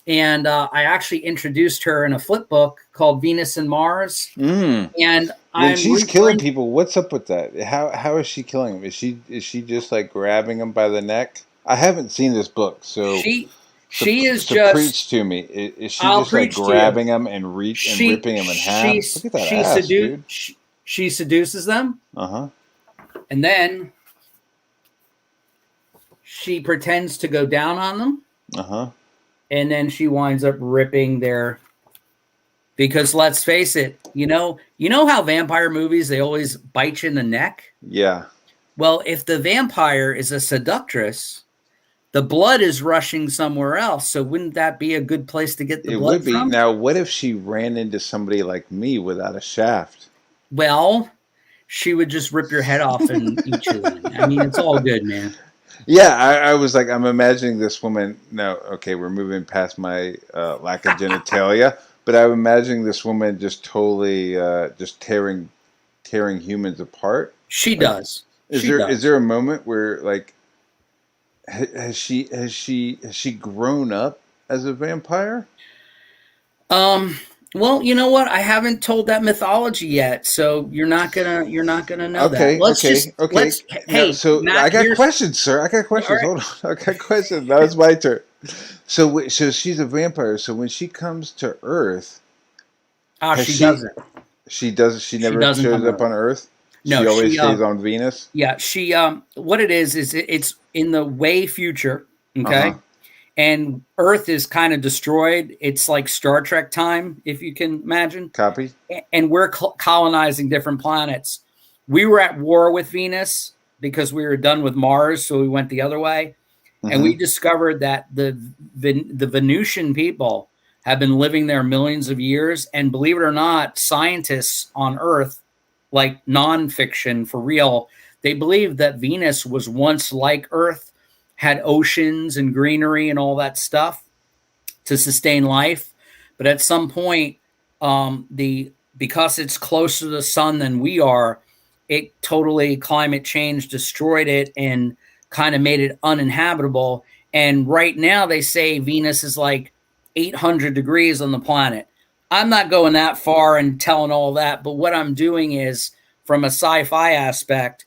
And I actually introduced her in a flip book called Venus and Mars. And when she's killing people, what's up with that? How is she killing them? Is she just like grabbing them by the neck? I haven't seen this book, so she is just preach to me. Is she just like grabbing them and ripping them in half? Look at that ass, dude. She seduces them. And then she pretends to go down on them. And then she winds up ripping their. Because let's face it, you know how vampire movies, they always bite you in the neck? Yeah. Well, if the vampire is a seductress, the blood is rushing somewhere else. So wouldn't that be a good place to get the blood would be. from? Now, what if she ran into somebody like me without a shaft? Well, she would just rip your head off and eat you. I mean, it's all good, man. Yeah, I was like, I'm imagining this woman. No, okay, we're moving past my lack of genitalia. But I'm imagining this woman just totally just tearing humans apart. She does. Is there a moment where like has she grown up as a vampire? Well, you know what? I haven't told that mythology yet, so you're not gonna know that. Okay. Hey, so Matt, I got questions, sir. I got questions. Right. Hold on, I got questions. That was my turn. So she's a vampire. So when she comes to Earth, she doesn't. She doesn't. She never shows up on Earth. No, she always stays on Venus. Yeah, she. What it is it's in the way future. Okay, and Earth is kind of destroyed. It's like Star Trek time, if you can imagine. Copy. And we're colonizing different planets. We were at war with Venus because we were done with Mars, so we went the other way. And we discovered that the Venusian people have been living there millions of years. And believe it or not, scientists on Earth, like nonfiction for real, they believe that Venus was once like Earth, had oceans and greenery and all that stuff to sustain life. But at some point, because it's closer to the sun than we are, it totally climate change destroyed it and kind of made it uninhabitable. And right now they say Venus is like 800 degrees on the planet. I'm not going that far and telling all that, but what I'm doing is, from a sci-fi aspect,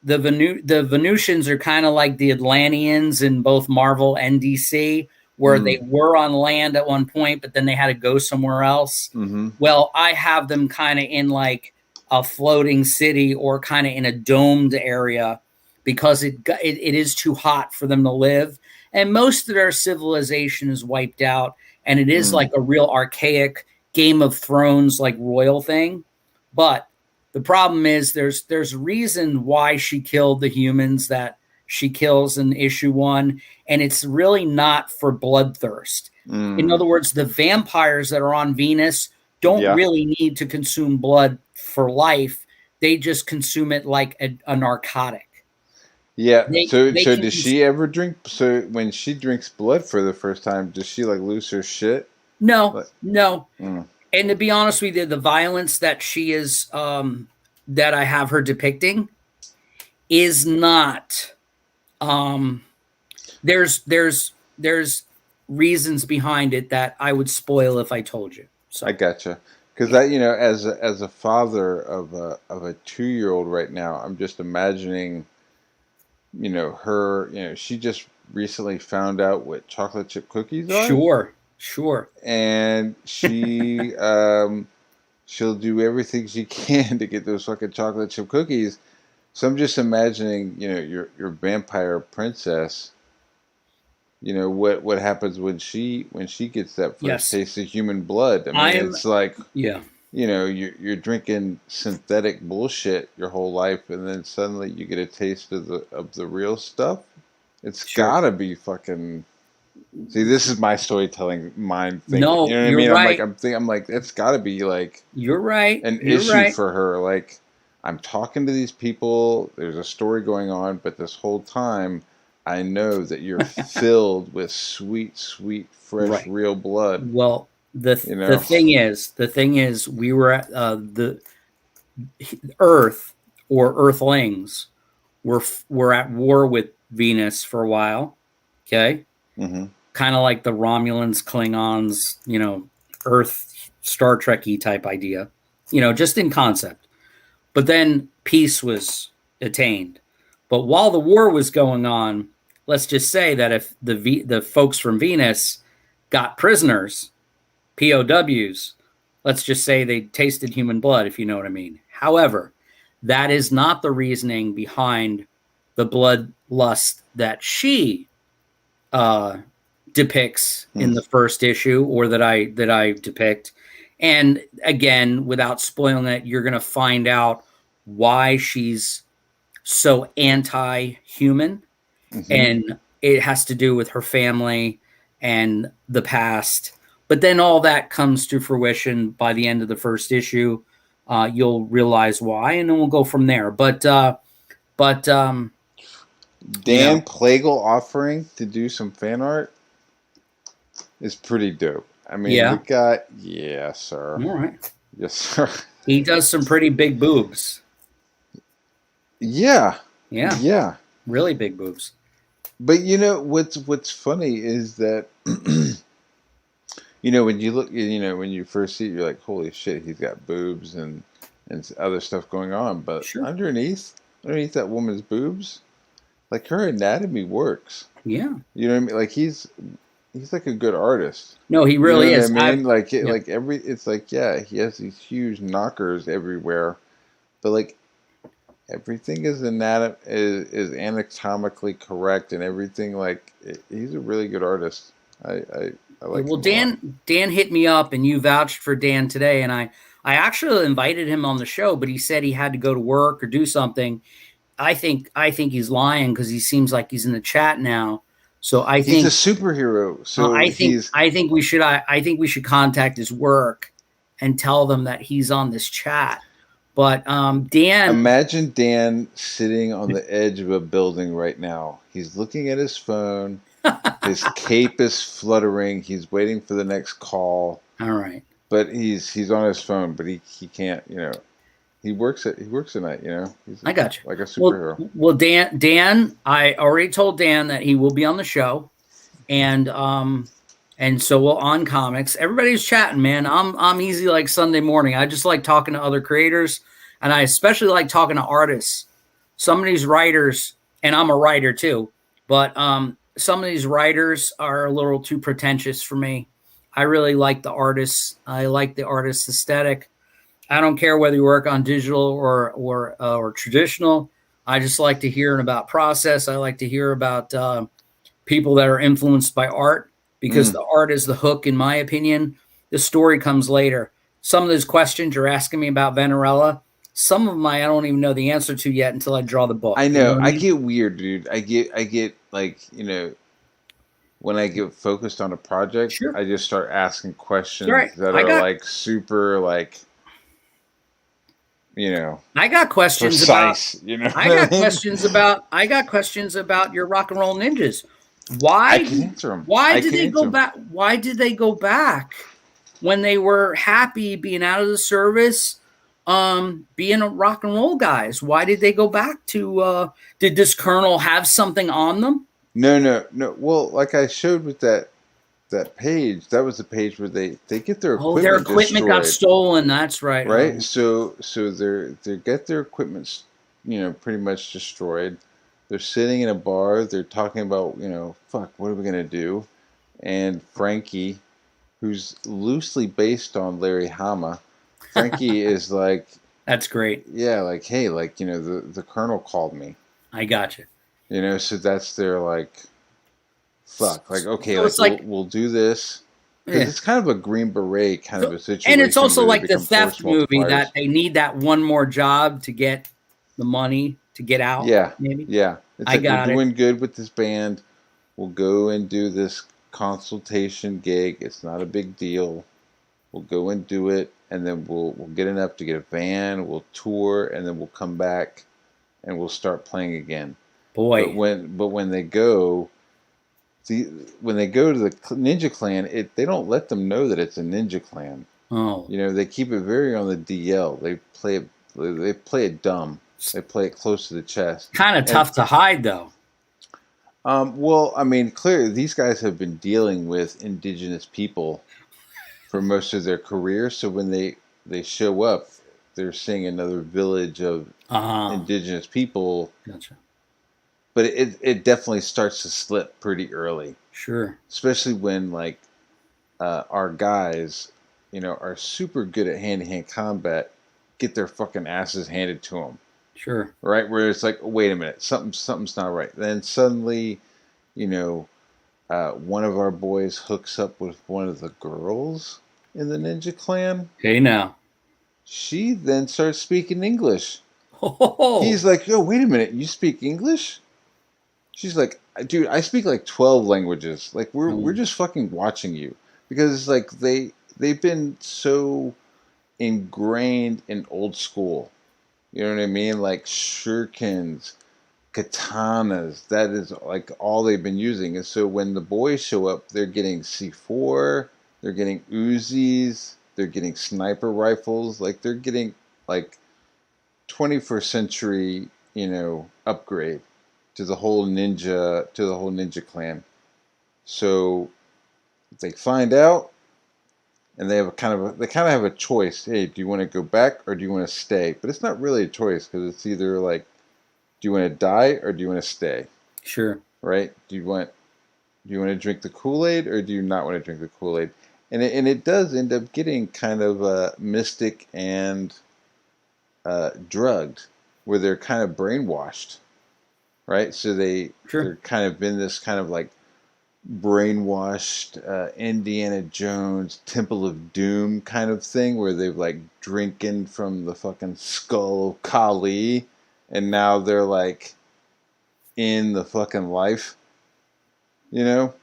the Venusians are kind of like the Atlanteans in both Marvel and DC, where they were on land at one point, but then they had to go somewhere else. Well, I have them kind of in like a floating city or kind of in a domed area because it is too hot for them to live. And most of their civilization is wiped out. And it is like a real archaic Game of Thrones, like royal thing. But the problem is there's reason why she killed the humans that she kills in issue 1. And it's really not for bloodthirst. In other words, the vampires that are on Venus don't really need to consume blood for life. They just consume it like a narcotic. Yeah. So does she ever drink? So when she drinks blood for the first time, does she like lose her shit? No. And to be honest with you, the violence that she is, that I have her depicting, is not. There's reasons behind it that I would spoil if I told you. So I gotcha. Because that, as a father of a 2-year-old right now, I'm just imagining, her. She just recently found out what chocolate chip cookies are. Sure. And she she'll do everything she can to get those fucking chocolate chip cookies. So I'm just imagining, your vampire princess. What happens when she gets that first taste of human blood. I mean, it's like, you're drinking synthetic bullshit your whole life, and then suddenly you get a taste of the real stuff. It's gotta be fucking. See, this is my storytelling mind thing. No, you know what I mean? Right. I'm like, it's gotta be like. You're right. An issue for her. Like, I'm talking to these people. There's a story going on, but this whole time, I know that you're filled with sweet, fresh, real blood. Well, the thing is, we were at the Earth, or Earthlings were at war with Venus for a while. Okay, kind of like the Romulans, Klingons, Earth Star Trek-y type idea, just in concept. But then peace was attained. But while the war was going on, let's just say that if the folks from Venus got prisoners, POWs, let's just say they tasted human blood, if you know what I mean. However, that is not the reasoning behind the bloodlust that she depicts in the first issue, or that I depict. And again, without spoiling it, you're going to find out why she's so anti-human. And it has to do with her family and the past. But then all that comes to fruition by the end of the first issue. You'll realize why, and then we'll go from there. Dan Plagle offering to do some fan art is pretty dope. I mean, the guy, sir. All right. Yes, sir. He does some pretty big boobs. Yeah. Really big boobs. But what's funny is that when you look, when you first see it, you're like, holy shit, he's got boobs and other stuff going on. But underneath that woman's boobs, like, her anatomy works. Yeah. You know what I mean? Like, he's like a good artist. No, he really is. I mean, it's like, he has these huge knockers everywhere, but like, everything is anatomically correct, and everything, like, he's a really good artist. I Yeah, like well, him a lot. Dan hit me up, and you vouched for Dan today, and I actually invited him on the show, but he said he had to go to work or do something. I think he's lying because he seems like he's in the chat now. So He's a superhero, so he's I think we should contact his work and tell them that he's on this chat. But Dan, imagine Dan sitting on the edge of a building right now. He's looking at his phone. His cape is fluttering. He's waiting for the next call, all right, but he's on his phone. But he can't. He works at night. He's I got you. like a Well, superhero. Dan, I already told Dan that he will be on the show, and so we'll on comics. Everybody's chatting, man. I'm easy like Sunday morning. I just like talking to other creators, and I especially like talking to artists. Some of these writers, and I'm a writer too, but some of these writers are a little too pretentious for me. I really like the artists. I like the artist aesthetic. I don't care whether you work on digital or traditional. I just like to hear about process. I like to hear about people that are influenced by art because Mm. the art is the hook, in my opinion. The story comes later. Some of those questions you're asking me about Venerella, some of them I don't even know the answer to yet until I draw the book. I You know know. what I I mean? get weird, dude. I get like when I get focused on a project, Sure. I just start asking All questions right. that are like super like you know I got questions about precise. You know what I mean? I got questions about your rock and roll ninjas. I Why can answer them. why I did can they answer go them. back? Why did they go back when they were happy being out of the service, being a rock and roll guys? Why did they go back to did this colonel have something on them? No, no, no. Well, like I showed with that page, that was the page where they get their Oh, their equipment equipment got destroyed, stolen. That's right. right? Oh, So they get their equipment, pretty much destroyed. They're sitting in a bar. They're talking about, fuck, what are we gonna do? And Frankie, who's loosely based on Larry Hama, Frankie is like, that's great. yeah, like, hey, like, the colonel called me, I got you. so that's their like, fuck, like, okay, So like it's we'll like, we'll do this because yeah. it's kind of a Green Beret kind of So, a and it's situation also where they like the become theft force movie multipliers. that they need that one more job to get the money to get out. Yeah, Maybe yeah. It's I like we're got it. doing good with this band. We'll go and do this consultation gig. It's not a big deal. We'll go and do it, and then we'll get enough to get a van. We'll tour, and then we'll come back and we'll start playing again. But Boy, when they go, see, when they go to the Ninja Clan, they don't let them know that it's a Ninja Clan. oh, They keep it very on the DL. They play it dumb. it's They play it close to the chest. kind of And tough to hide though. well, I mean, clearly these guys have been dealing with indigenous people for most of their career. So when they show up, they're seeing another village of Uh, indigenous people. gotcha. But it definitely starts to slip pretty early, Sure, especially when like our guys, are super good at hand to hand combat, get their fucking asses handed to them. sure. Right? Where it's like, wait a minute, something's not right. Then suddenly, you know, one of our boys hooks up with one of the girls in the Ninja Clan. Okay, now. She then starts speaking English. Oh, He's like, yo, wait a minute, you speak English? She's like, dude, I speak like 12 languages. Like we're um, just fucking watching you because it's like they've been so ingrained in old school. You know what I mean? Like shurikens, katanas. That is like all they've been using. And so when the boys show up, they're getting C4, they're getting Uzis, they're getting sniper rifles. Like they're getting like 21st century, upgrade to the whole ninja clan. So they find out, and they kind of have a choice. Hey, do you want to go back or do you want to stay? But it's not really a choice because it's either like, do you want to die or do you want to stay? sure. Right? Do you want to drink the Kool-Aid or do you not want to drink the Kool-Aid? And it does end up getting kind of mystic and drugged, where they're kind of brainwashed, right? So Sure. they're kind of been this kind of like brainwashed Indiana Jones Temple of Doom kind of thing where they've like drinking from the fucking skull of Kali and now they're like in the fucking life, you know?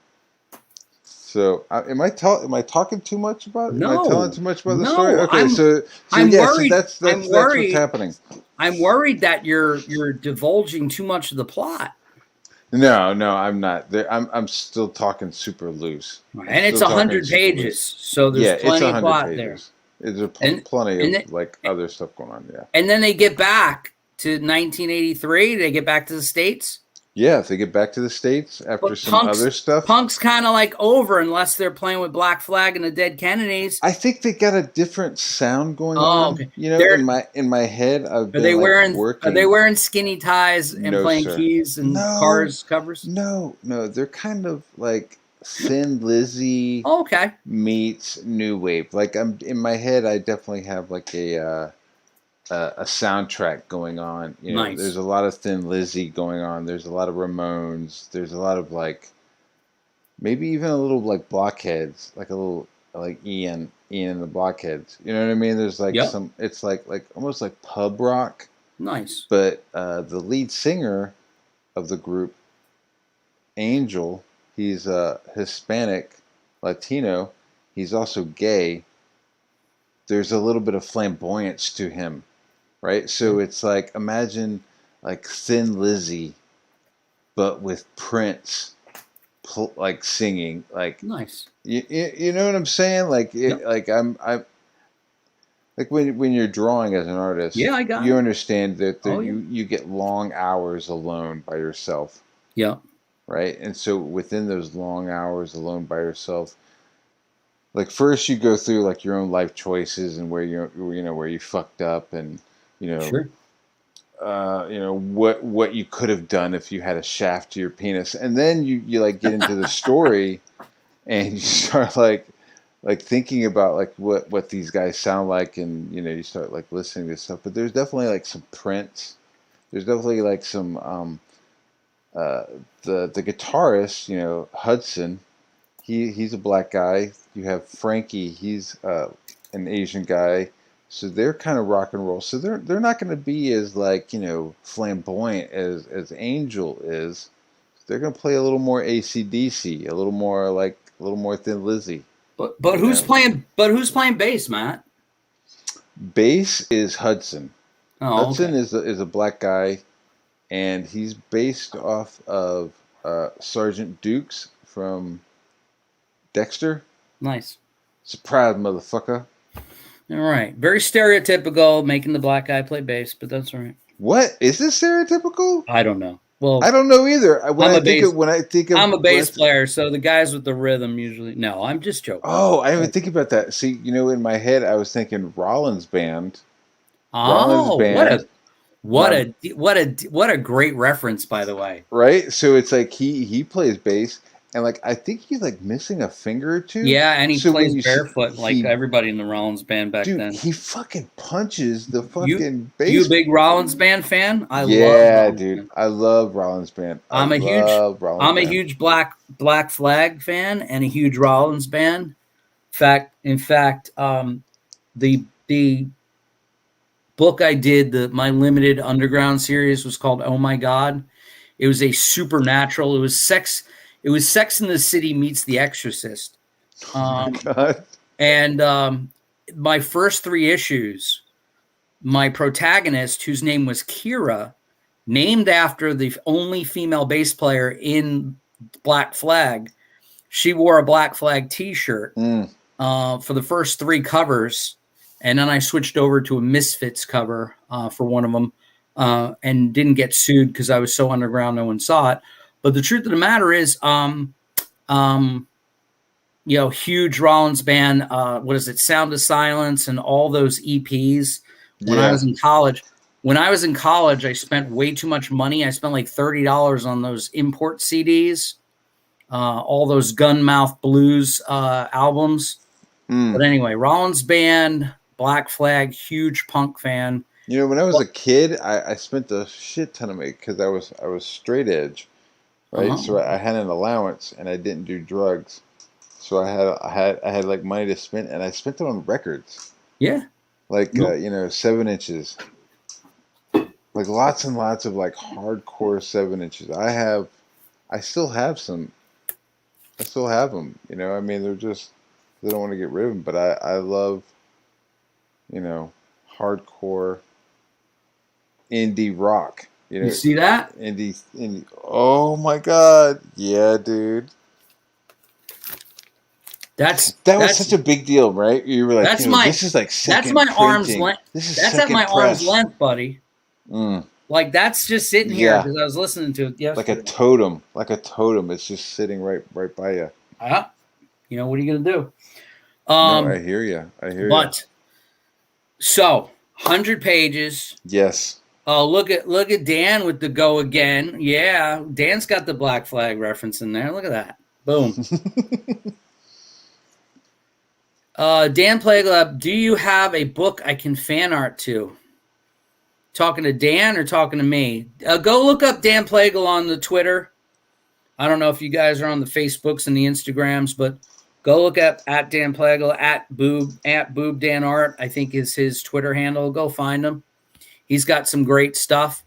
So, am I talking too much about? Am I telling No, too much about the story? no, Okay, so I'm yeah, so worried. that's what's happening. I'm worried that you're divulging too much of the plot. No, no, I'm not. I'm still talking super loose. I'm And it's still talking 100 super pages, loose. so there's Yeah, it's plenty of 100 plot there. pages. There's And plenty and of then, like other stuff going on. Yeah. and then they get back to 1983. They get back to the States. Yeah, if they get back to the States after But some other stuff, Punk's kind of like over unless they're playing with Black Flag and the Dead Kennedys. I think they got a different sound going Oh, on. okay. You know, They're in my head, I've are they been like wearing working. skinny ties and No, playing sir. keys and No, cars covers? no, no. They're kind of like Thin Lizzy Oh, okay, meets New Wave. Like I'm in my head, I definitely have like a soundtrack going on. You know, there's nice. a lot of Thin Lizzy going on. There's a lot of Ramones. There's a lot of like maybe even a little like Blockheads, like a little like Ian and the Blockheads. You know what I mean? There's like Yep, some. It's like almost like pub rock, nice. but the lead singer of the group, Angel, he's Hispanic, Latino. He's also gay. There's a little bit of flamboyance to him, right? So it's like imagine like Thin Lizzy, but with Prince, like singing, like Nice. you know what I'm saying? Like Yep. like I'm like when you're drawing as an artist, Yeah, I got you it. understand that Oh yeah. you get long hours alone by yourself, Yeah. right? And so within those long hours alone by yourself, like first you go through like your own life choices and where you know where you fucked up and you know Sure. you know what you could have done if you had a shaft to your penis, and then you like get into the story and you start like thinking about like what these guys sound like, and you know you start like listening to stuff. But there's definitely like some Prince. There's definitely like some uh, the guitarist, you know, Hudson. He's a black guy. You have Frankie. He's an Asian guy. So they're kind of rock and roll. So they're not going to be as like you know flamboyant as Angel is. They're going to play a little more AC/DC, a little more like a little more Thin Lizzy. But You know, who's playing bass, Matt? bass is Hudson. Oh, Hudson okay. is a black guy, and he's based off of Sergeant Dukes from Dexter. Nice. Surprise, motherfucker! All right. Very stereotypical, making the black guy play bass, but that's all right. What is this stereotypical? I don't know. Well, I don't know either. I'm a bass When I think of I'm a when I bass player, so the guys with the rhythm usually. No, I'm just joking. oh, I didn't even think about that. See, you know, in my head, I was thinking Rollins band. Rollins Oh, band. My what a great reference, by the way. right. So it's like he plays bass, and like I think he's like missing a finger or two. Yeah, and he So when plays you see barefoot like he, everybody in the Rollins band back dude, then. he fucking punches the You fucking you a bass. big Rollins band fan? I love Yeah, Rollins dude, band. I love Rollins band. I I'm a huge love Rollins I'm a band. huge Black Flag fan and a huge Rollins fan. In fact, the book I did, my limited underground series was called Oh My God. It was a supernatural. It was Sex in the City meets The Exorcist. Oh my Um, god. and my first three issues, my protagonist, whose name was Kira, named after the only female bass player in Black Flag, she wore a Black Flag T-shirt Mm. for the first three covers, and then I switched over to a Misfits cover for one of them, and didn't get sued because I was so underground no one saw it. But the truth of the matter is, you know, huge Rollins band. What is it? Sound of Silence and all those EPs. When I Yeah. was in college, I spent way too much money. I spent like $30 on those import CDs, all those Gunmouth Blues albums. Mm. But anyway, Rollins band, Black Flag, huge punk fan. You know, when I was a kid, I spent a shit ton of money because I was straight edge. right? So I had an allowance, and I didn't do drugs. So I had like money to spend, and I spent it on records, Yeah. like No. 7 inches, like lots and lots of like hardcore 7 inches. I still have some. I still have them. I mean, they don't want to get rid of them, but I love hardcore indie rock. You see that? Indie. Oh my god, yeah, dude. That's That was such a big deal, right? You were like, that's my this is like that's second my arm's printing. length. This is That's at second my arm's press. length, buddy. Mm, Like that's just sitting here yeah, because I was listening to it like a yesterday. totem. Like a totem. It's just sitting right by you. What are you gonna do? No, I hear you. I hear you. But so 100 pages. Yes. Oh, look at Dan with the go again. Yeah, Dan's got the Black Flag reference in there. Look at that. Boom. Dan Plaglab, do you have a book I can fan art to? Talking to Dan or talking to me? Go look up Dan Plagle on the Twitter. I don't know if you guys are on the Facebooks and the Instagrams, but go look up at Dan Plagle, at Boob Dan Art, I think is his Twitter handle. Go find him. He's got some great stuff.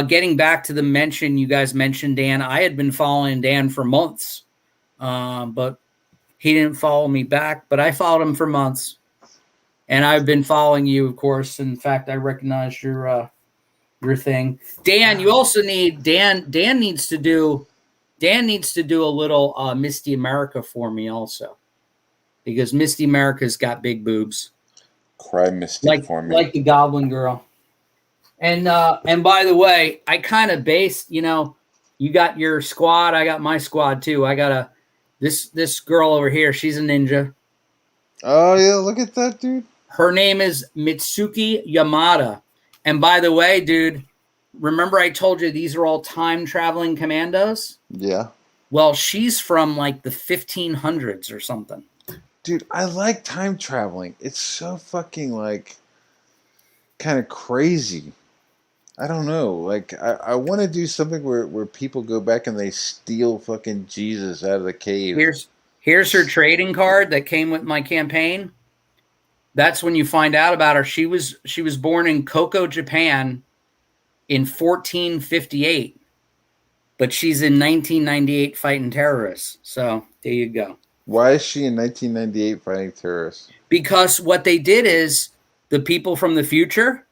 Getting back to the mention, you guys mentioned Dan. I had been following Dan for months, but he didn't follow me back. But I followed him for months, and I've been following you, of course. In fact, I recognized your thing. Dan, you also need Dan. Dan needs to do a little Misty America for me also, because Misty America's got big boobs. Cry Misty for me, like the Goblin Girl. And by the way, I kind of based, you got your squad, I got my squad too. I got this girl over here, she's a ninja. Oh yeah, look at that, dude. Her name is Mitsuki Yamada. And by the way, dude, remember I told you these are all time traveling commandos? Yeah. Well, she's from like the 1500s or something. Dude, I like time traveling. It's so fucking like kind of crazy. I don't know. Like, I want to do something where people go back and they steal fucking Jesus out of the cave. Here's her trading card that came with my campaign. That's when you find out about her. She was born in Koko, Japan in 1458. But she's in 1998 fighting terrorists. So there you go. Why is she in 1998 fighting terrorists? Because what they did is the people from the future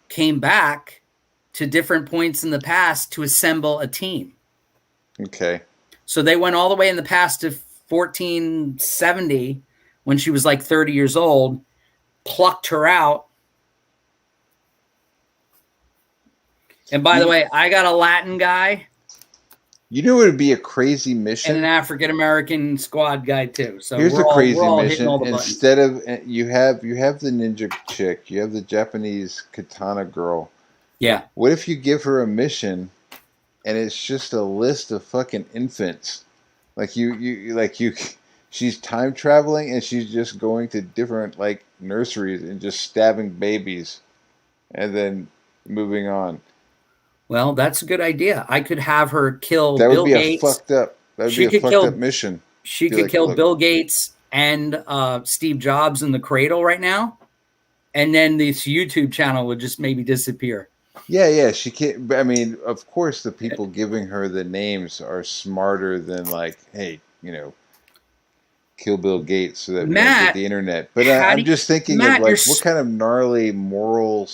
came back to different points in the past to assemble a team. Okay. So they went all the way in the past to 1470 when she was like 30 years old, plucked her out. And by the way, I got a Latin guy. You know what would be a crazy mission? And an African-American squad guy too. So here's a crazy mission. Buttons. Instead of you have the ninja chick, you have the Japanese katana girl. Yeah. What if you give her a mission and it's just a list of fucking infants? She's time traveling and she's just going to different like nurseries and just stabbing babies and then moving on. Well, that's a good idea. I could have her kill Bill Gates. That would be a fucked up mission. She could kill Bill Gates and Steve Jobs in the cradle right now, and then this YouTube channel would just maybe disappear. Yeah, she can't. I mean, of course, the people giving her the names are smarter than like, hey, kill Bill Gates so that we don't get the internet. But I'm just thinking of like, what kind of gnarly moral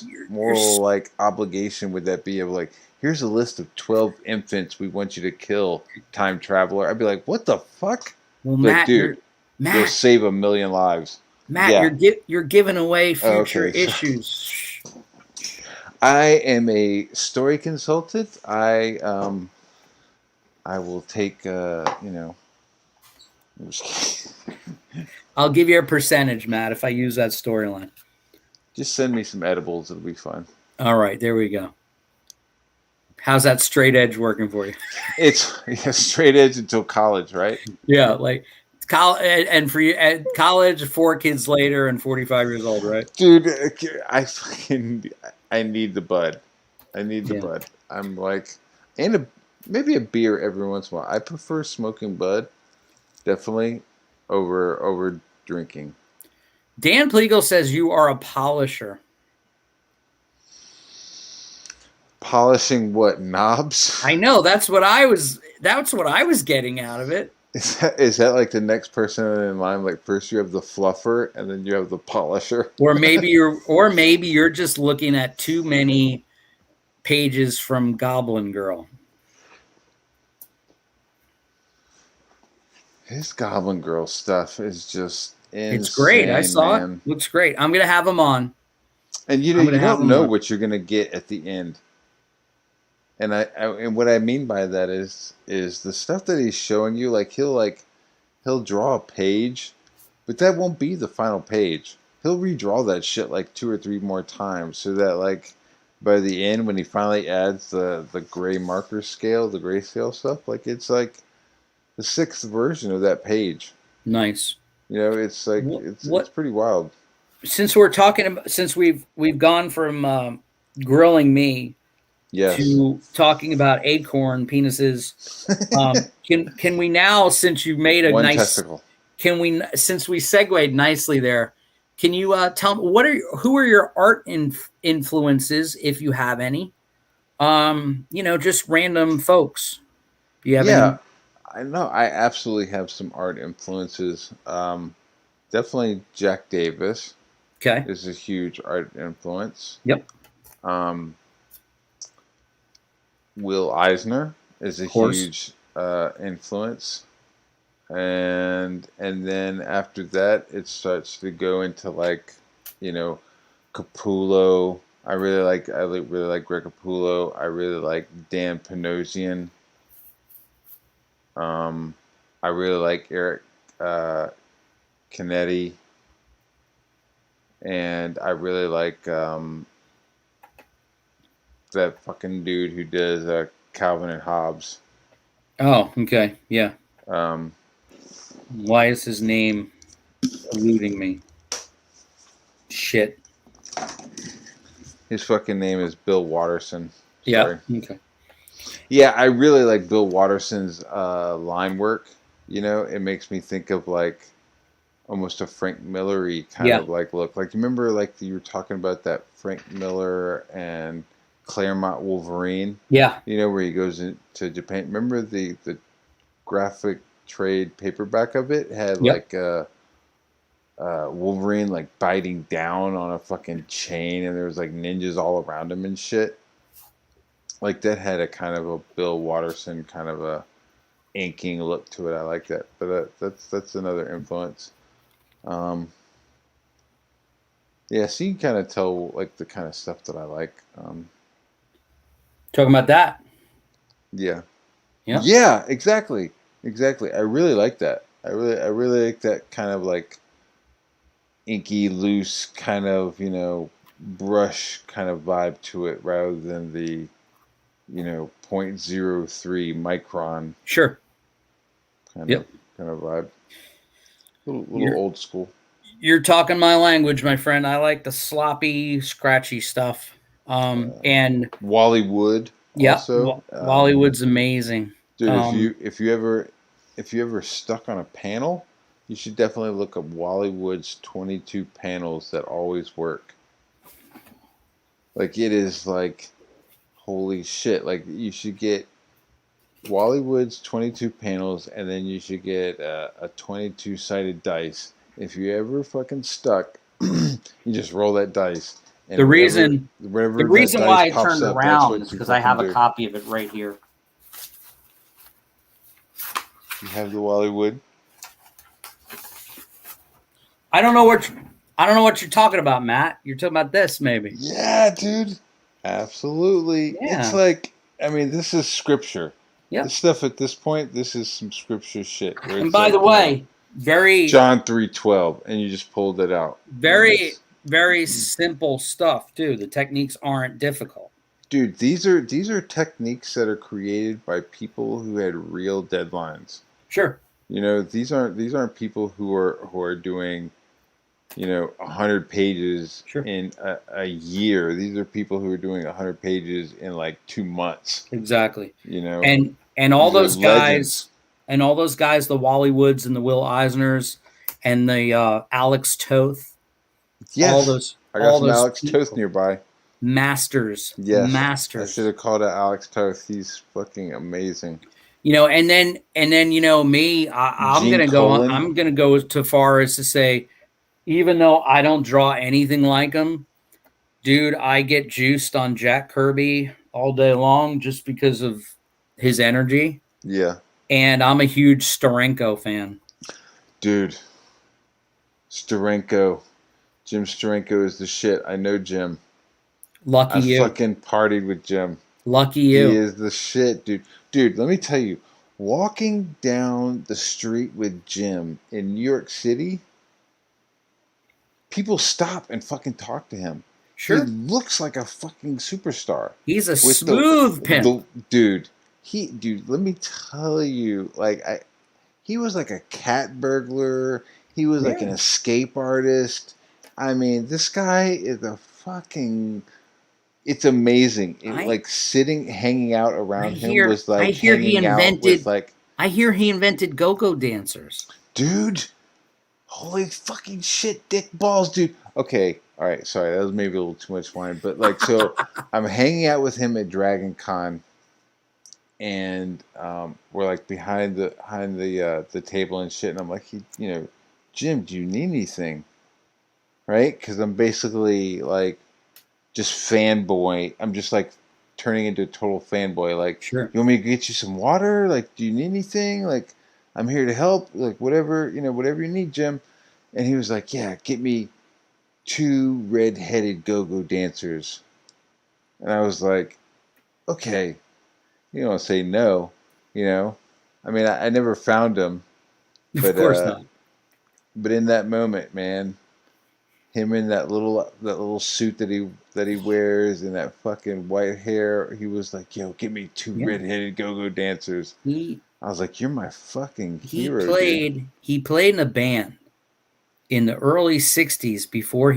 like obligation would that be? Of like, here's a list of 12 infants we want you to kill, time traveler. I'd be like, what the fuck? Well, Matt, dude, you'll save 1 million lives. Matt, you're giving away future issues. I am a story consultant. I will take I'll give you a percentage, Matt, if I use that storyline. Just send me some edibles. It'll be fun. All right, there we go. How's that straight edge working for you? It's straight edge until college, right? Yeah, like college, and for you at college, 4 kids later, and 45 years old, right? Dude, I need the bud. I need the bud. I'm like, and maybe a beer every once in a while. I prefer smoking bud, definitely, over drinking. Dan Pleagle says you are a polisher. Polishing what, knobs? I know that's what I was getting out of it. Is that like the next person in line? Like first you have the fluffer and then you have the polisher. Or maybe you're just looking at too many pages from Goblin Girl. His Goblin Girl stuff is just It's great. I insane, saw it. man. Looks great. I'm gonna have them on. And I'm gonna you have don't them know on. what you're gonna get at the end. And what I mean by that is the stuff that he's showing you. He'll draw a page, but that won't be the final page. He'll redraw that shit like two or three more times, so that like by the end, when he finally adds the gray marker scale, the grayscale stuff, like it's like the sixth version of that page. Nice. You know, it's like What, it's what pretty wild. since we're talking about since we've gone from grilling me Yes. to talking about acorn penises, can we now, since you made a One nice, testicle. can we, since we segued nicely there, can you tell me who are your art influences, if you have any? Just random folks. Do you have Yeah, any? I know. I absolutely have some art influences. Definitely Jack Davis Okay. is a huge art influence. Yep. Um, Will Eisner is a Of course. huge influence, and then after that, it starts to go into like, you know, Capullo. Really like Greg Capullo. I really like Dan Panosian. Um, I really like Eric uh, Canetti, and I really like that fucking dude who does Calvin and Hobbes. Oh, okay. Yeah. Um, Why is his name eluding me? Shit. his fucking name is Bill Watterson. Yeah. Sorry. Okay. Yeah, I really like Bill Watterson's line work. You know, it makes me think of like almost a Frank Miller-y kind Yeah. of like look. Like you remember like you were talking about that Frank Miller and Claremont Wolverine, Yeah. you know, where he goes into Japan. Remember the graphic trade paperback of it had Yep. like Wolverine like biting down on a fucking chain, and there was like ninjas all around him and shit. Like that had a kind of a Bill Watterson kind of a inking look to it. I like that, but that's another influence. Um, yeah, so you can kind of tell like the kind of stuff that I like. Talking about that. Yeah, Yeah. yeah, exactly, exactly. I really like that. I really like that kind of like inky, loose kind of brush kind of vibe to it, rather than the point zero 0.03 micron Sure. kind of Yep. kind of vibe. Little You're old school. you're talking my language, my friend. I like the sloppy, scratchy stuff. And Wally Wood yeah, also. Bollywood's amazing. Dude, Um, if you ever stuck on a panel, you should definitely look up Wally Wood's 22 panels that always work. Like it is like holy shit. Like you should get Wally Wood's 22 panels, and then you should get a 22 sided dice. If you ever fucking stuck, you just roll that dice, the and reason the whenever that reason dice why I pops turned up, that's around is what you because I fucking have a do. copy of it right here. You have the Wally Wood. I don't know what I don't know what you're talking about, Matt. You're talking about this, maybe. Yeah, dude. Absolutely. It's Yeah. like, I mean, this is scripture. This Yep. stuff at this point, this is some scripture shit where And it's by the like, way, very, John 3:12, and you just pulled it out. And very, very simple stuff too. The techniques aren't difficult. dude, these are techniques that are created by people who had real deadlines. Sure. You know, these aren't people who are doing 100 pages Sure. in a year. These are people who are doing 100 pages in like 2 months. Exactly. You know, And all these are those guys legends. and all those guys, the Wally Woods and the Will Eisners and the Alex Toth, Yes, I got all some those Alex Toth people, nearby. masters, Yes, I should masters. have called out Alex Toth. He's fucking amazing. And then me, I'm Gene gonna go on. Colan. I'm gonna go too far as to say, even though I don't draw anything like him, dude, I get juiced on Jack Kirby all day long just because of his energy. Yeah, And I'm a huge Steranko fan. dude. Steranko. Jim Steranko is the shit. I know Jim. Lucky I you. fucking partied with Jim. Lucky He you. is the shit, dude. Dude, let me tell you, walking down the street with Jim in New York City, people stop and fucking talk to him. He Sure. looks like a fucking superstar. He's a With smooth pimp. the dude, dude, let me tell you, like he was like a cat burglar. He was like an Yeah. escape artist. I mean, this guy is a fucking. It's amazing. I Like sitting, hanging out I around him hear was I like hear he hanging out with invented like, I hear he invented go-go dancers. dude, holy fucking shit, dick balls, dude. Okay, all right, sorry, that was maybe a little too much wine, but like, so I'm hanging out with him at Dragon Con, and we're like behind the table and shit, and I'm like, Jim, do you need anything? Right? Because I'm basically like just fanboy. I'm just like turning into a total fanboy. Like, Sure. you want me to get you some water? Like, do you need anything? Like, I'm here to help. Like, whatever, whatever you need, Jim. And he was like, yeah, get me two red-headed go-go dancers. And I was like, okay, you don't say no, you know. I mean, I never found them, Of but course not. but in that moment, man, him in that little suit that he wears and that fucking white hair, he was like, "Yo, give me two Yeah. red-headed go-go dancers." He I was like, "You're my fucking he hero, dude." played in a band in the early 60s before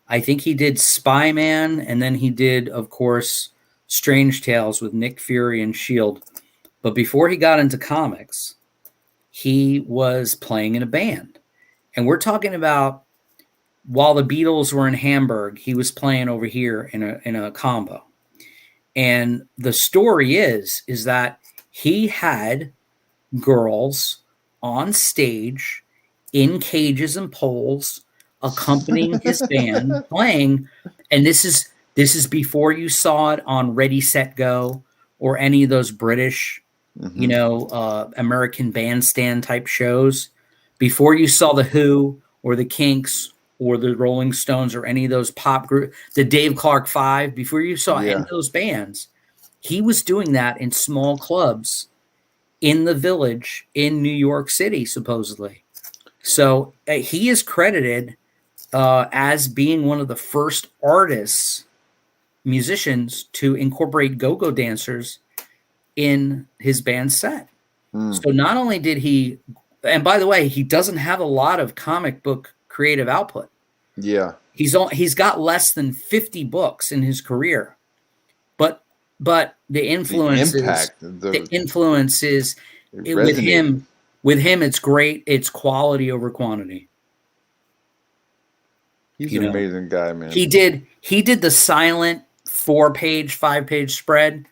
I think he did Spy Man, and then he did, of course, Strange Tales with Nick Fury and Shield. But before he got into comics, he was playing in a band. And we're talking about while the Beatles were in Hamburg, he was playing over here in a combo. And the story is that he had girls on stage in cages and poles accompanying his band playing. And this is before you saw it on Ready Set Go or any of those British, hmm American bandstand type shows. Before you saw the Who or the Kinks or the Rolling Stones or any of those pop group, the Dave Clark Five, before you saw any Yeah. of those bands, he was doing that in small clubs in the Village in New York City, supposedly. So he is credited as being one of the first artists, musicians to incorporate go-go dancers in his band set. Mm. So not only did he, and by the way, he doesn't have a lot of comic book creative output. Yeah. He's got less than 50 books in his career, but the The influences impact, the the influences it with resonated. him with him it's great. It's quality over quantity. He's You an know, amazing guy, man. he did the silent 4-page, 5-page spread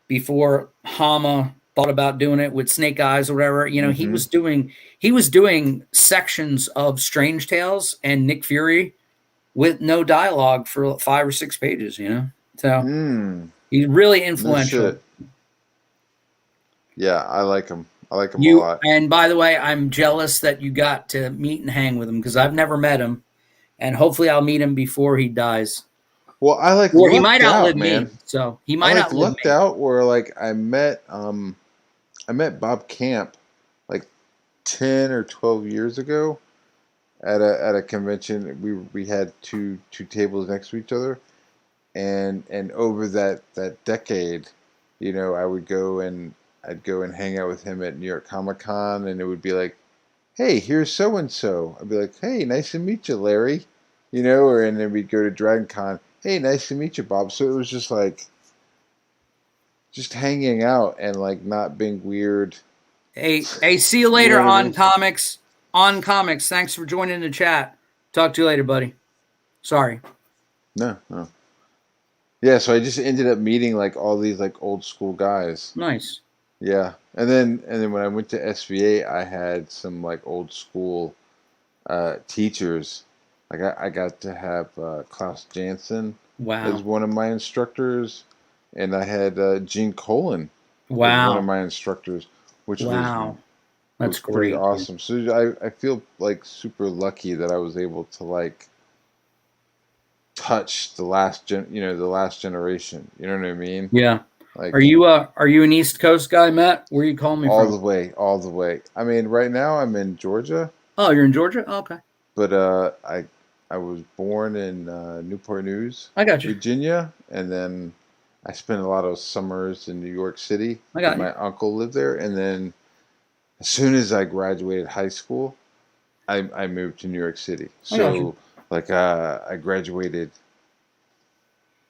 before Hama thought about doing it with Snake Eyes or whatever. He hmm was doing sections of Strange Tales and Nick Fury with no dialogue for 5 or 6 pages. So Mm. he's really No influential. shit. Yeah, I like him. I like him a You lot. and by the way, I'm jealous that you got to meet and hang with him because I've never met him, and hopefully I'll meet him before he dies, Well, I like or he might lucked outlive out, me. man. So he I might like outlive lucked me. out where like I met Bob Camp like 10 or 12 years ago at a convention. We had two tables next to each other, and over that decade, I would go and I'd go and hang out with him at New York Comic Con, and it would be like hey, here's so and so. I'd be like, hey, nice to meet you, Larry. Or and then we'd go to Dragon Con. Hey, nice to meet you, Bob. So it was just like just hanging out and like not being weird. Hey, see you You later know what I on mean? comics. On comics. Thanks for joining the chat. Talk to you later, buddy. Sorry. No, no. Yeah, so I just ended up meeting like all these like old school guys. Nice. Yeah. And then when I went to SVA, I had some like old school teachers. Like I got to have Klaus Jansen as Wow. one of my instructors, and I had Gene Colan as one of Wow. my instructors, which was Wow. was That's pretty great, dude. awesome. So I feel like super lucky that I was able to like touch the last generation. You know what I mean? Yeah. Like Are you an East Coast guy, Matt? Where are you calling me all from? the way, all the way. I mean, right now I'm in Georgia, Oh, you're in Georgia? Oh, okay. but I was born in Newport News, I got you. Virginia, and then I spent a lot of summers in New York City I because got you. my uncle lived there. And then as soon as I graduated high school, I moved to New York City. I got you. So like I graduated,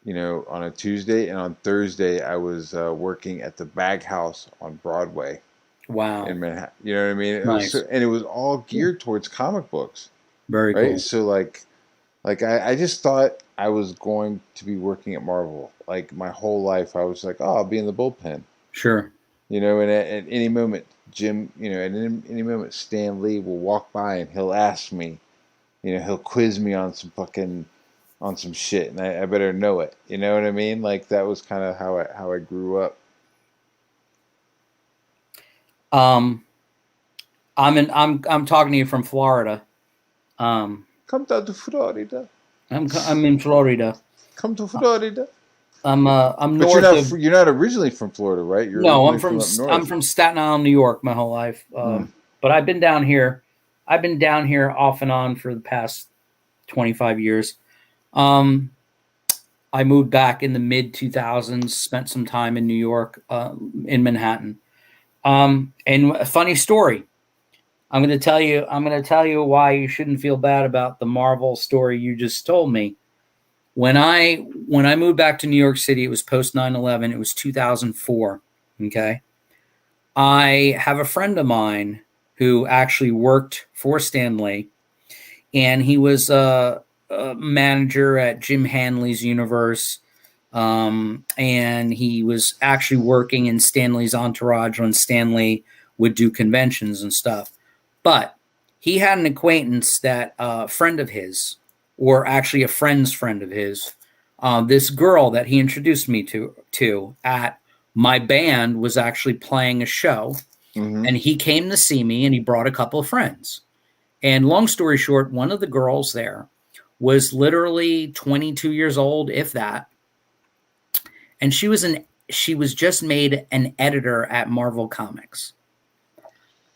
on a Tuesday, and on Thursday I was working at the Bag House on Broadway Wow. in Manhattan. You know what I mean? Nice. And it was all Cool. geared towards comic books, Very right? cool. So like I just thought I was going to be working at Marvel. Like my whole life, I was like, oh, I'll be in the bullpen, Sure. and at any moment, Jim, at any moment, Stan Lee will walk by and he'll ask me, he'll quiz me on some shit, and I better know it. You know what I mean? Like that was kind of how I grew up. Um, I'm talking to you from Florida. Um, Come down to Florida. I'm in Florida. Come to Florida. I'm But you're north not of. you're not originally from Florida, right? You're No, originally from up I'm north. from Staten Island, New York, my whole life. Mm. But I've been down here. I've been down here off and on for the past 25 years. Um, I moved back in the mid 2000s. Spent some time in New York, in Manhattan. And a funny story. I'm going to tell you. I'm going to tell you why you shouldn't feel bad about the Marvel story you just told me. When I moved back to New York City, it was post 9/11. It was 2004. Okay. I have a friend of mine who actually worked for Stan Lee, and he was a manager at Jim Hanley's universe. And he was actually working in Stan Lee's entourage when Stan Lee would do conventions and stuff. But he had an acquaintance that a friend of his, or actually a friend's friend of his, this girl that he introduced me to at my band was actually playing a show, Hmm. and he came to see me and he brought a couple of friends. And long story short, one of the girls there was literally 22 years old, if that, and she was just made an editor at Marvel Comics.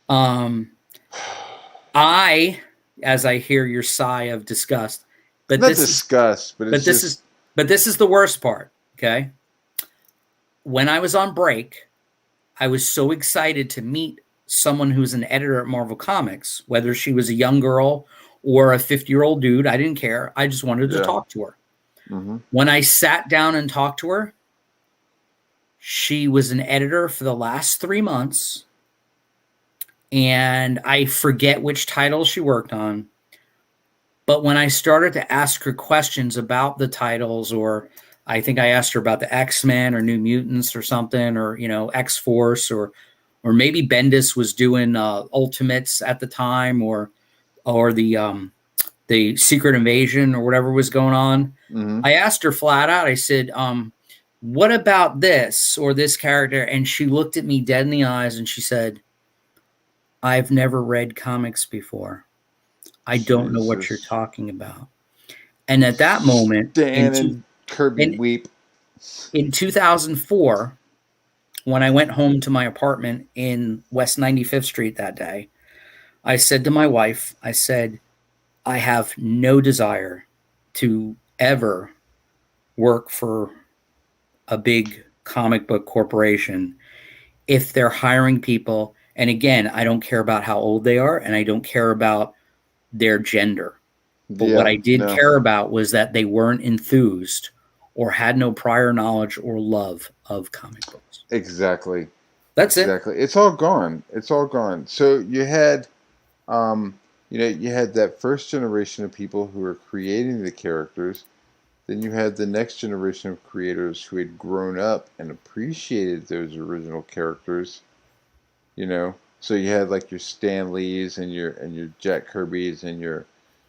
Um, I, as I hear your sigh of disgust, but Not this is disgust, but but it's this is just but this is the worst part. Okay, when I was on break, I was so excited to meet someone who's an editor at Marvel Comics, whether she was a young girl or a 50-year-old dude. I didn't care. I just wanted to yeah. talk to her. Hmm. When I sat down and talked to her, she was an editor for the last 3 months, and I forget which title she worked on. But when I started to ask her questions about the titles, or I think I asked her about the X-Men or New Mutants or something, or X-Force, or maybe Bendis was doing Ultimates at the time, or the Secret Invasion or whatever was going on. Hmm. I asked her flat out. I said, "What about this or this character?" And she looked at me dead in the eyes and she said, "I've never read comics before. I don't know what you're Jesus. talking about." And at that moment, Stan and Kirby in, weep. in 2004, when I went home to my apartment in West 95th Street that day, I said to my wife, I said, "I have no desire to ever work for a big comic book corporation if they're hiring people And again, I don't care about how old they are, and I don't care about their gender. But what I did care about was that they weren't enthused or had no prior knowledge or love of comic books. Exactly. That's exactly. It's all gone. It's all gone. So you had, you had that first generation of people who were creating the characters. Then you had the next generation of creators who had grown up and appreciated those original characters. So you had like your Stan Lees and your Jack Kirby's and your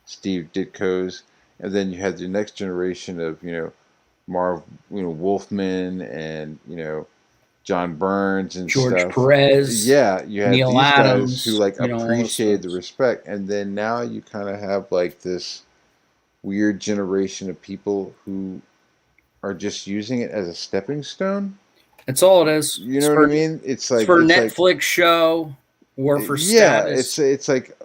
Steve Ditko's, and then you had the next generation of Marv, Wolfman, and John Burns and George stuff. Perez. Yeah, you had Neil these Adams, guys who like appreciated the folks. respect, and then now you kind of have like this weird generation of people who are just using it as a stepping stone. That's all it is. You know what I mean? It's like for Netflix show or for status. It's like,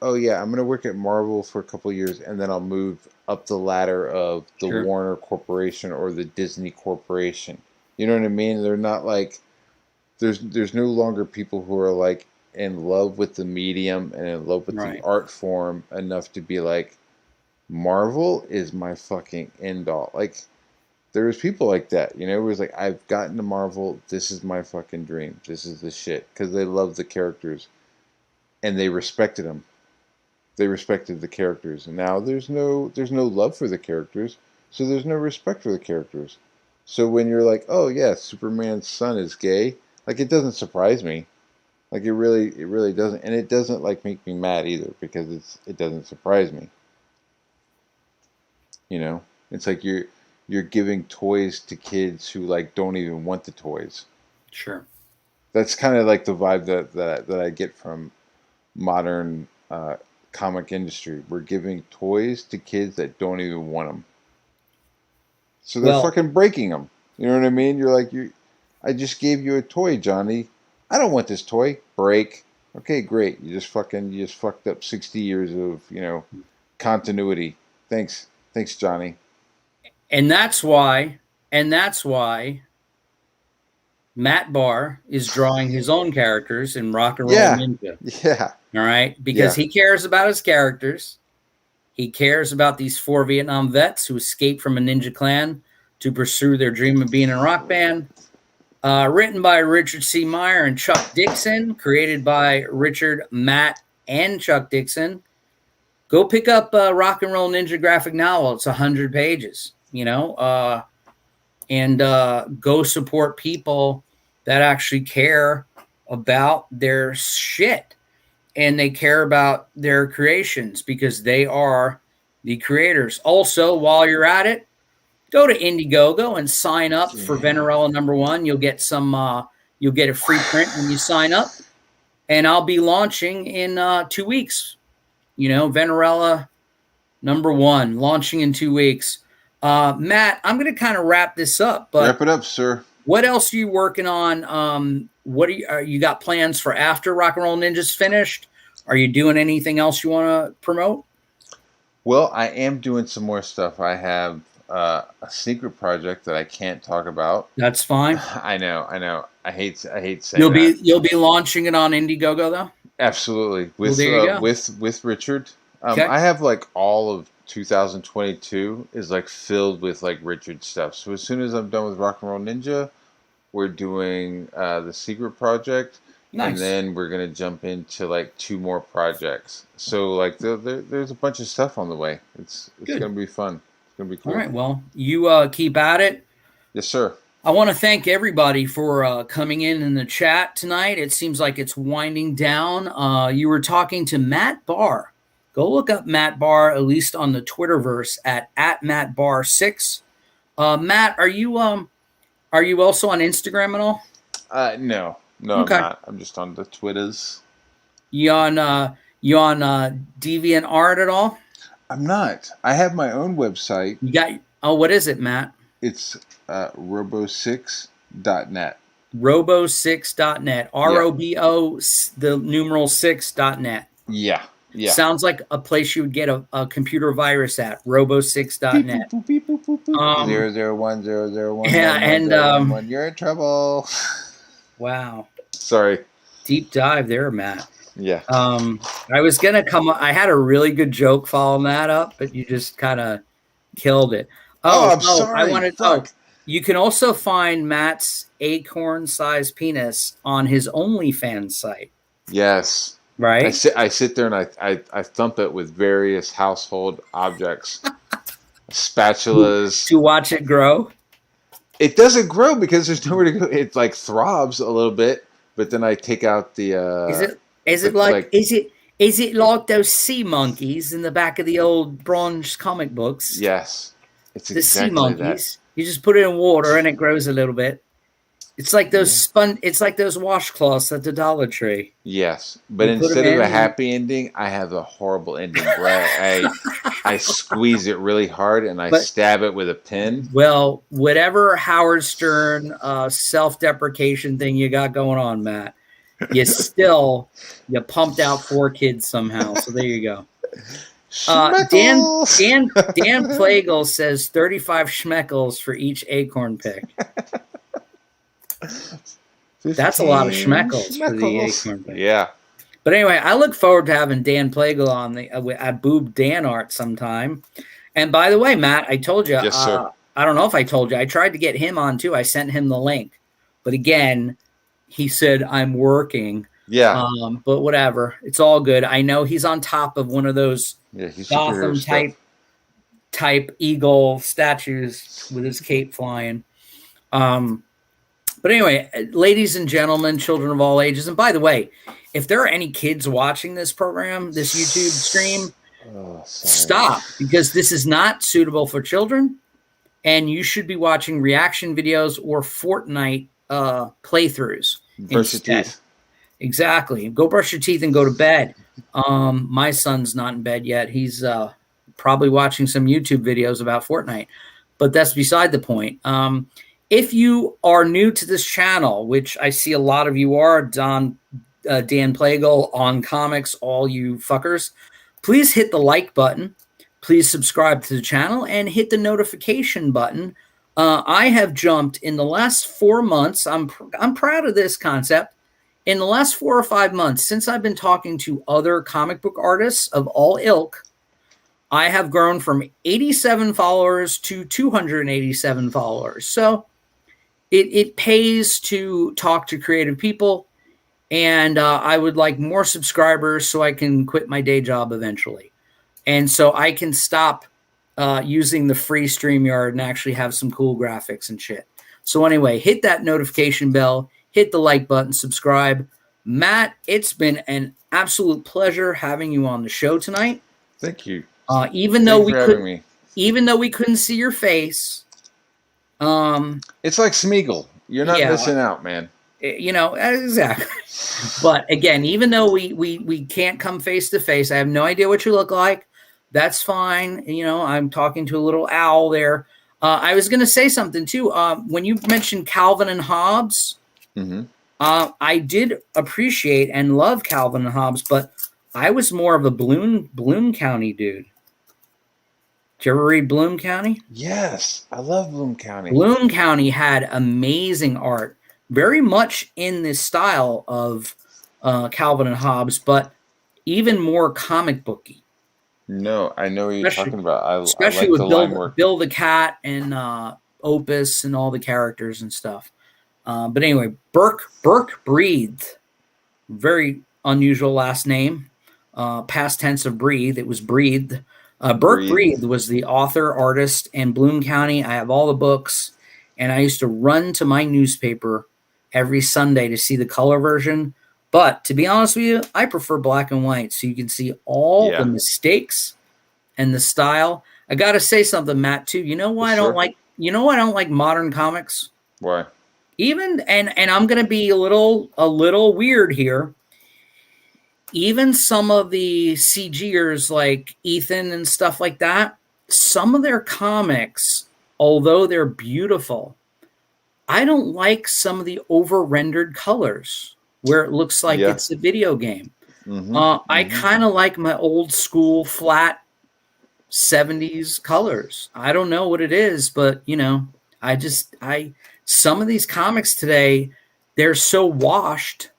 oh yeah, I'm gonna work at Marvel for a couple of years and then I'll move up the ladder of the Warner Corporation or the Disney Corporation. You know what I mean? They're not like there's no longer people who are like in love with the medium and in love with the art form enough to be like, Marvel is my fucking end all. Like, there was people like that, it was like, I've gotten to Marvel, this is my fucking dream, this is the shit, because they loved the characters, and they respected them. They respected the characters, and now there's no love for the characters, so there's no respect for the characters. So when you're like, oh yeah, Superman's son is gay, like, it doesn't surprise me. Like, it really doesn't, and it doesn't like make me mad either, because it doesn't surprise me. It's like you're giving toys to kids who like don't even want the toys. Sure. That's kind of like the vibe that I get from modern comic industry. We're giving toys to kids that don't even want them. So they're fucking breaking them. You know what I mean? You're like, I just gave you a toy, Johnny. I don't want this toy. Break. Okay, great. You just fucked up 60 years of, continuity. Thanks, Johnny. And that's why Matt Bahr is drawing his own characters in Rock and Roll Ninja. Yeah. All right? Because he cares about his characters. He cares about these 4 Vietnam vets who escaped from a ninja clan to pursue their dream of being in a rock band. Written by Richard C. Meyer and Chuck Dixon. Created by Richard, Matt, and Chuck Dixon. Go pick up Rock and Roll Ninja graphic novel. It's 100 pages. And go support people that actually care about their shit and they care about their creations because they are the creators. Also, while you're at it, go to Indiegogo and sign up for Venerella #1. You'll get you'll get a free print when you sign up, and I'll be launching in 2 weeks. Venerella #1 launching in 2 weeks. Matt, I'm going to kind of wrap this up, but wrap it up, sir. What else are you working on? What you got plans for after Rock and Roll Ninja's finished? Are you doing anything else you want to promote? Well, I am doing some more stuff. I have a secret project that I can't talk about. That's fine. I know. I hate saying that. You'll be launching it on Indiegogo though? Absolutely. With with Richard. Okay. I have like all of 2022 is like filled with like Richard stuff. So as soon as I'm done with Rock and Roll Ninja, we're doing the secret project. Nice. And then we're gonna jump into like 2 more projects. So like there's a bunch of stuff on the way. It's gonna be fun. It's gonna be cool. All right. Well, you keep at it. Yes, sir. I want to thank everybody for coming in the chat tonight. It seems like it's winding down. You were talking to Matt Bahr. Go look up Matt Bahr, at least on the Twitterverse at MattBahr6. Matt, are you also on Instagram at all? No, okay. I'm not. I'm just on the Twitters. You on DeviantArt at all? I'm not. I have my own website. You got? Oh, what is it, Matt? It's robo6.net. Robo6.net. ROBO the numeral 6.net. Yeah. Yeah. Sounds like a place you would get a computer virus at. Robo6.net. 0010001. Yeah, and you're in trouble. Wow. Sorry. Deep dive there, Matt. Yeah. I was gonna I had a really good joke following that up, but you just kind of killed it. Oh, I'm I sorry. wanted. Fuck. You can also find Matt's acorn-sized penis on his OnlyFans site, Yes. right? I sit there and I thump it with various household objects, spatulas. To watch it grow. It doesn't grow because there's nowhere to go. It like throbs a little bit, but then I take out the Is it like is it like those sea monkeys in the back of the old bronze comic books? yes, it's The sea exactly that. monkeys. You just put it in water and it grows a little bit. It's like those it's like those washcloths at the Dollar Tree. Yes, but You put instead them of a in happy ending, I have a horrible ending where I squeeze it really hard and I stab it with a pin. Well, whatever Howard Stern self-deprecation thing you got going on, Matt, you pumped out 4 kids somehow. So there you go. Dan Plagle says 35 schmeckles for each acorn pick. That's a lot of schmeckles for the acorn pick. Yeah. But anyway, I look forward to having Dan Plagle on at Boob Dan Art sometime. And by the way, Matt, I told you. Yes, sir. I don't know if I told you. I tried to get him on too. I sent him the link, but again, he said I'm working. Yeah. But whatever. It's all good. I know he's on top of one of those Gotham type eagle statues with his cape flying. But anyway, ladies and gentlemen, children of all ages, and by the way, if there are any kids watching this program, this YouTube stream, stop, because this is not suitable for children, and you should be watching reaction videos or Fortnite playthroughs. Brush your teeth. Exactly. Go brush your teeth and go to bed. My son's not in bed yet. He's probably watching some YouTube videos about Fortnite, but that's beside the point. If you are new to this channel, which I see a lot of you are, Dan Plagle on comics, all you fuckers, please hit the like button. Please subscribe to the channel and hit the notification button. I have jumped in the last 4 months. I'm proud of this concept. In the last 4 or 5 months, since I've been talking to other comic book artists of all ilk, I have grown from 87 followers to 287 followers. So it pays to talk to creative people, and I would like more subscribers so I can quit my day job eventually. And so I can stop using the free StreamYard and actually have some cool graphics and shit. So anyway, hit that notification bell, hit the like button, subscribe. Matt, it's been an absolute pleasure having you on the show tonight. Thank you. Even though we couldn't see your face. It's like Smeagol. You're not missing out, man. You know, exactly. But again, even though we can't come face to face, I have no idea what you look like. That's fine. You know, I'm talking to a little owl there. I was going to say something too. When you mentioned Calvin and Hobbes, I did appreciate and love Calvin and Hobbes, but I was more of a Bloom County dude. Did you ever read Bloom County? Yes, I love Bloom County. Bloom County had amazing art, very much in this style of Calvin and Hobbes, but even more comic booky. No, I know what you're talking about. Especially with Bill the Cat and Opus and all the characters and stuff. But anyway, Burke Breathed, very unusual last name. Past tense of breathe, it was breathed. Burke Breathed was the author, artist in Bloom County. I have all the books, and I used to run to my newspaper every Sunday to see the color version. But to be honest with you, I prefer black and white, so you can see all the mistakes and the style. I got to say something, Matt, too. You know why I don't like? You know why I don't like modern comics? Why? Even and I'm going to be a little weird here. Even some of the CGers like Ethan and stuff like that, some of their comics, although they're beautiful, I don't like some of the over-rendered colors where it looks like it's a video game. I kind of like my old school flat 70s colors. I don't know what it is, but you know, some of these comics today, they're so washed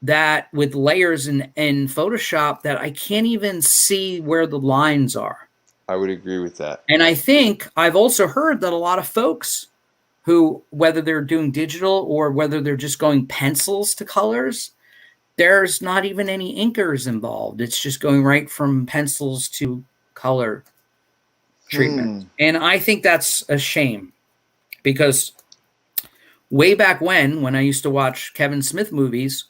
that with layers in Photoshop that I can't even see where the lines are. I would agree with that. And I think I've also heard that a lot of folks who, whether they're doing digital or whether they're just going pencils to colors, there's not even any inkers involved. It's just going right from pencils to color treatment. And I think that's a shame, because way back when I used to watch Kevin Smith movies,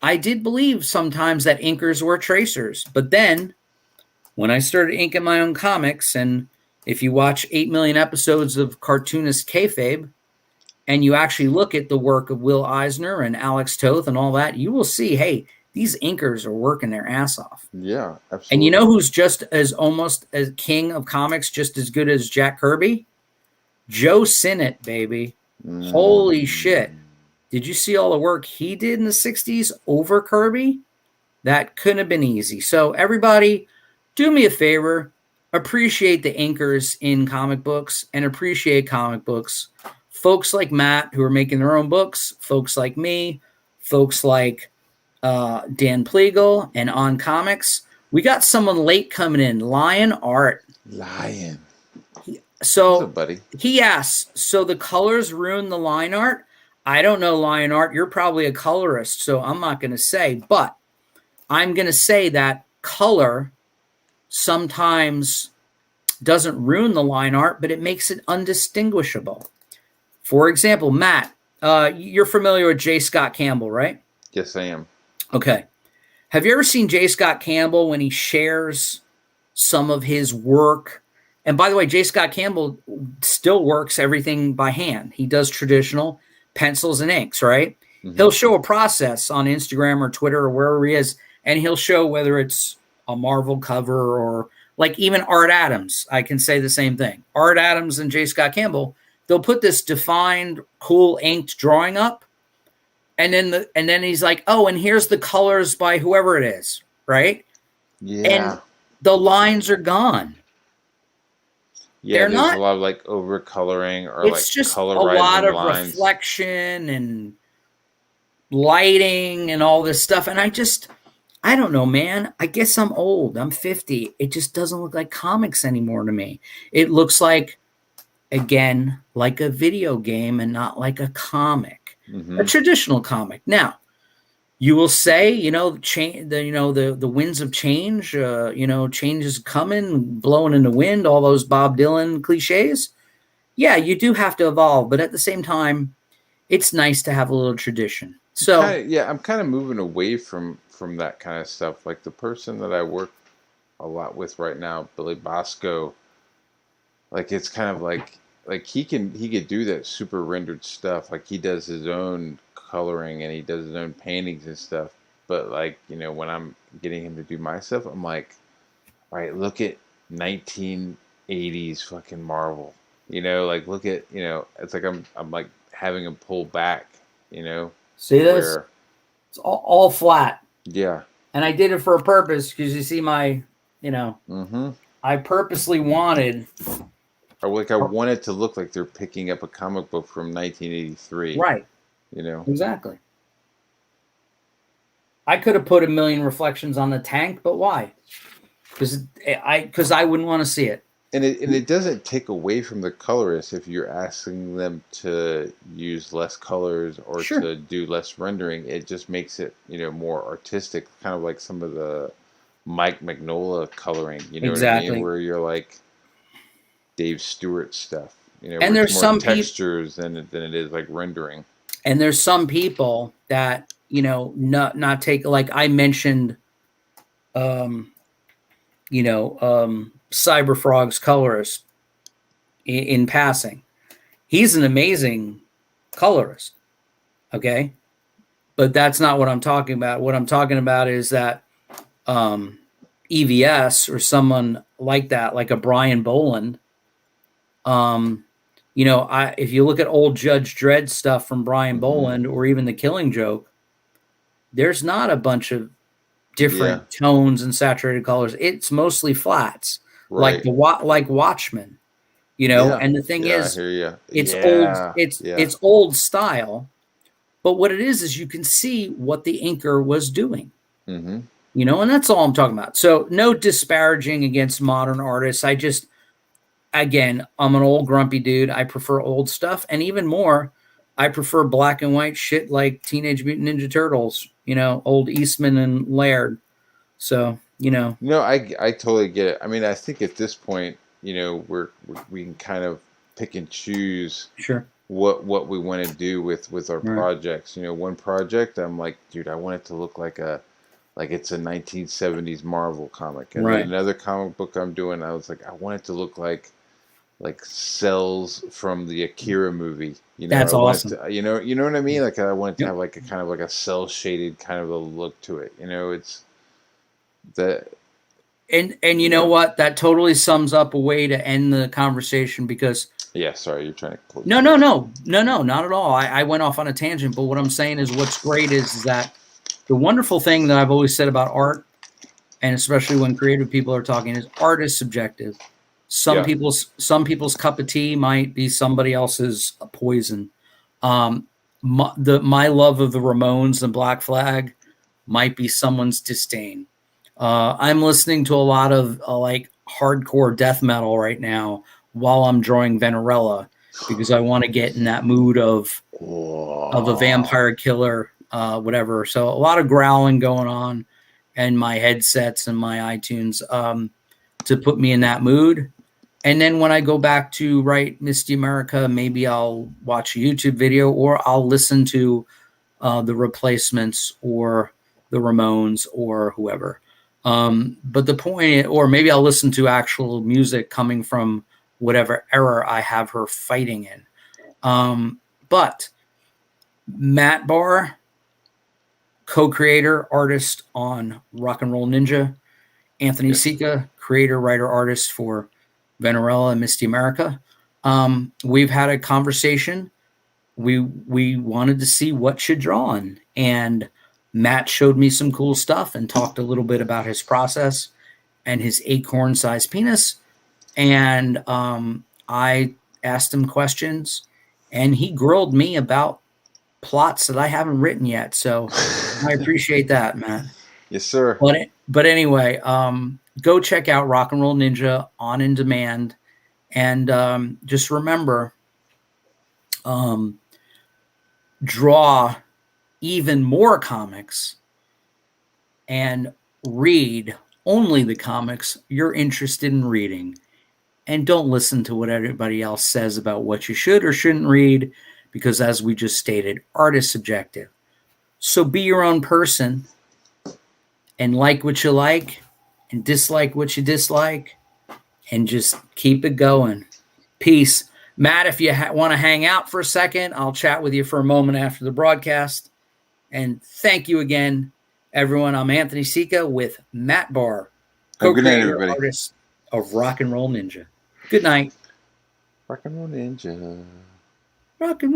I did believe sometimes that inkers were tracers. But then when I started inking my own comics, and if you watch 8 million episodes of cartoonist kayfabe, and you actually look at the work of Will Eisner and Alex Toth and all that, you will see, hey, these inkers are working their ass off. Yeah, absolutely. And you know who's just as almost as king of comics, just as good as Jack Kirby? Joe Sinnott, baby. Holy shit. Did you see all the work he did in the 60s over Kirby? That couldn't have been easy. So everybody, do me a favor. Appreciate the inkers in comic books and appreciate comic books. Folks like Matt who are making their own books, folks like me, folks like Dan Pleagle and On Comics. We got someone late coming in, Lion Art. Lion. So what's up, buddy? He asks, so the colors ruin the line art? I don't know, Lion Art. You're probably a colorist, so I'm not going to say. But I'm going to say that color sometimes doesn't ruin the line art, but it makes it undistinguishable. For example, Matt, you're familiar with J. Scott Campbell, right? Yes, I am. Okay. Have you ever seen J. Scott Campbell when he shares some of his work? And by the way, J. Scott Campbell still works everything by hand. He does traditional pencils and inks, right? Mm-hmm. He'll show a process on Instagram or Twitter or wherever he is, and he'll show whether it's a Marvel cover or like even Art Adams. I can say the same thing. Art Adams and J. Scott Campbell, they'll put this defined, cool inked drawing up, and then he's like, oh, and here's the colors by whoever it is, right? Yeah. And the lines are gone. Yeah, there's a lot of like over coloring or it's like just colorizing a lot of lines. Reflection and lighting and all this stuff. And I don't know, man. I guess I'm old. I'm 50. It just doesn't look like comics anymore to me. It looks like, again, like a video game and not like a comic, a traditional comic. Now, you will say, the winds of change, change is coming, blowing in the wind, all those Bob Dylan cliches. Yeah, you do have to evolve, but at the same time, it's nice to have a little tradition. So I'm kind of moving away from that kind of stuff. Like the person that I work a lot with right now, Billy Bosco, like it's kind of like he could do that super rendered stuff. Like he does his own coloring and he does his own paintings and stuff. But like, when I'm getting him to do my stuff, I'm like, all right, look at 1980s fucking Marvel. Like look at, it's like I'm like having him pull back, See this? It's all flat. Yeah. And I did it for a purpose because you see my, I purposely wanted. Or like I want it to look like they're picking up a comic book from 1983. Right. Exactly. I could have put a million reflections on the tank, but why? Because I wouldn't want to see it. And it doesn't take away from the colorist if you're asking them to use less colors or to do less rendering. It just makes it, more artistic, kind of like some of the Mike Mignola coloring, what I mean? Where you're like Dave Stewart stuff, and there's more some textures than it is like rendering. And there's some people that, not take, like I mentioned, Cyberfrog's colorist in passing. He's an amazing colorist. Okay. But that's not what I'm talking about. What I'm talking about is that EVS or someone like that, like a Brian Boland, if you look at old Judge Dredd stuff from Brian Boland or even The Killing Joke, there's not a bunch of different tones and saturated colors. It's mostly flats, right. like Watchmen, And the thing is, it's old. It's old style, But what it is you can see what the inker was doing. Mm-hmm. And that's all I'm talking about. So no disparaging against modern artists. Again, I'm an old grumpy dude. I prefer old stuff. And even more, I prefer black and white shit like Teenage Mutant Ninja Turtles, old Eastman and Laird. So, No, I totally get it. I mean, I think at this point, we can kind of pick and choose sure. what we want to do with our Right. projects. One project, I'm like, dude, I want it to look like it's a 1970s Marvel comic. And then Right. another comic book I'm doing, I was like, I want it to look like cells from the Akira movie. That's I want awesome. it to, you know what I mean? Like I want it to have like a kind of like a cell shaded kind of a look to it. It's that. And you know what? That totally sums up a way to end the conversation because Yeah, sorry, you're trying to close. No, not at all. I went off on a tangent, but what I'm saying is what's great is that the wonderful thing that I've always said about art, and especially when creative people are talking, is art is subjective. Some people's cup of tea might be somebody else's poison. My love of the Ramones and Black Flag might be someone's disdain. I'm listening to a lot of like hardcore death metal right now while I'm drawing Venerella because I want to get in that mood of a vampire killer, whatever. So a lot of growling going on and my headsets and my iTunes to put me in that mood. And then when I go back to write Misty America, maybe I'll watch a YouTube video or I'll listen to the Replacements or the Ramones or whoever. But the point, or maybe I'll listen to actual music coming from whatever era I have her fighting in. But Matt Bahr, co-creator, artist on Rock and Roll Ninja. Anthony Sica, creator, writer, artist for Venerella and Misty America. We've had a conversation. We wanted to see what you're drawing, and Matt showed me some cool stuff and talked a little bit about his process and his acorn-sized penis. And I asked him questions, and he grilled me about plots that I haven't written yet. So I appreciate that, Matt. Yes, sir. But anyway, go check out Rock and Roll Ninja on In Demand. And just remember, draw even more comics and read only the comics you're interested in reading. And don't listen to what everybody else says about what you should or shouldn't read, because as we just stated, art is subjective. So be your own person and like what you like and dislike what you dislike and just keep it going. Peace. Matt, if you want to hang out for a second, I'll chat with you for a moment after the broadcast. And thank you again, everyone. I'm Anthony Sica with Matt Bahr, co-creator, artist of Rock and Roll Ninja. Good night. Rock and Roll Ninja. Rock and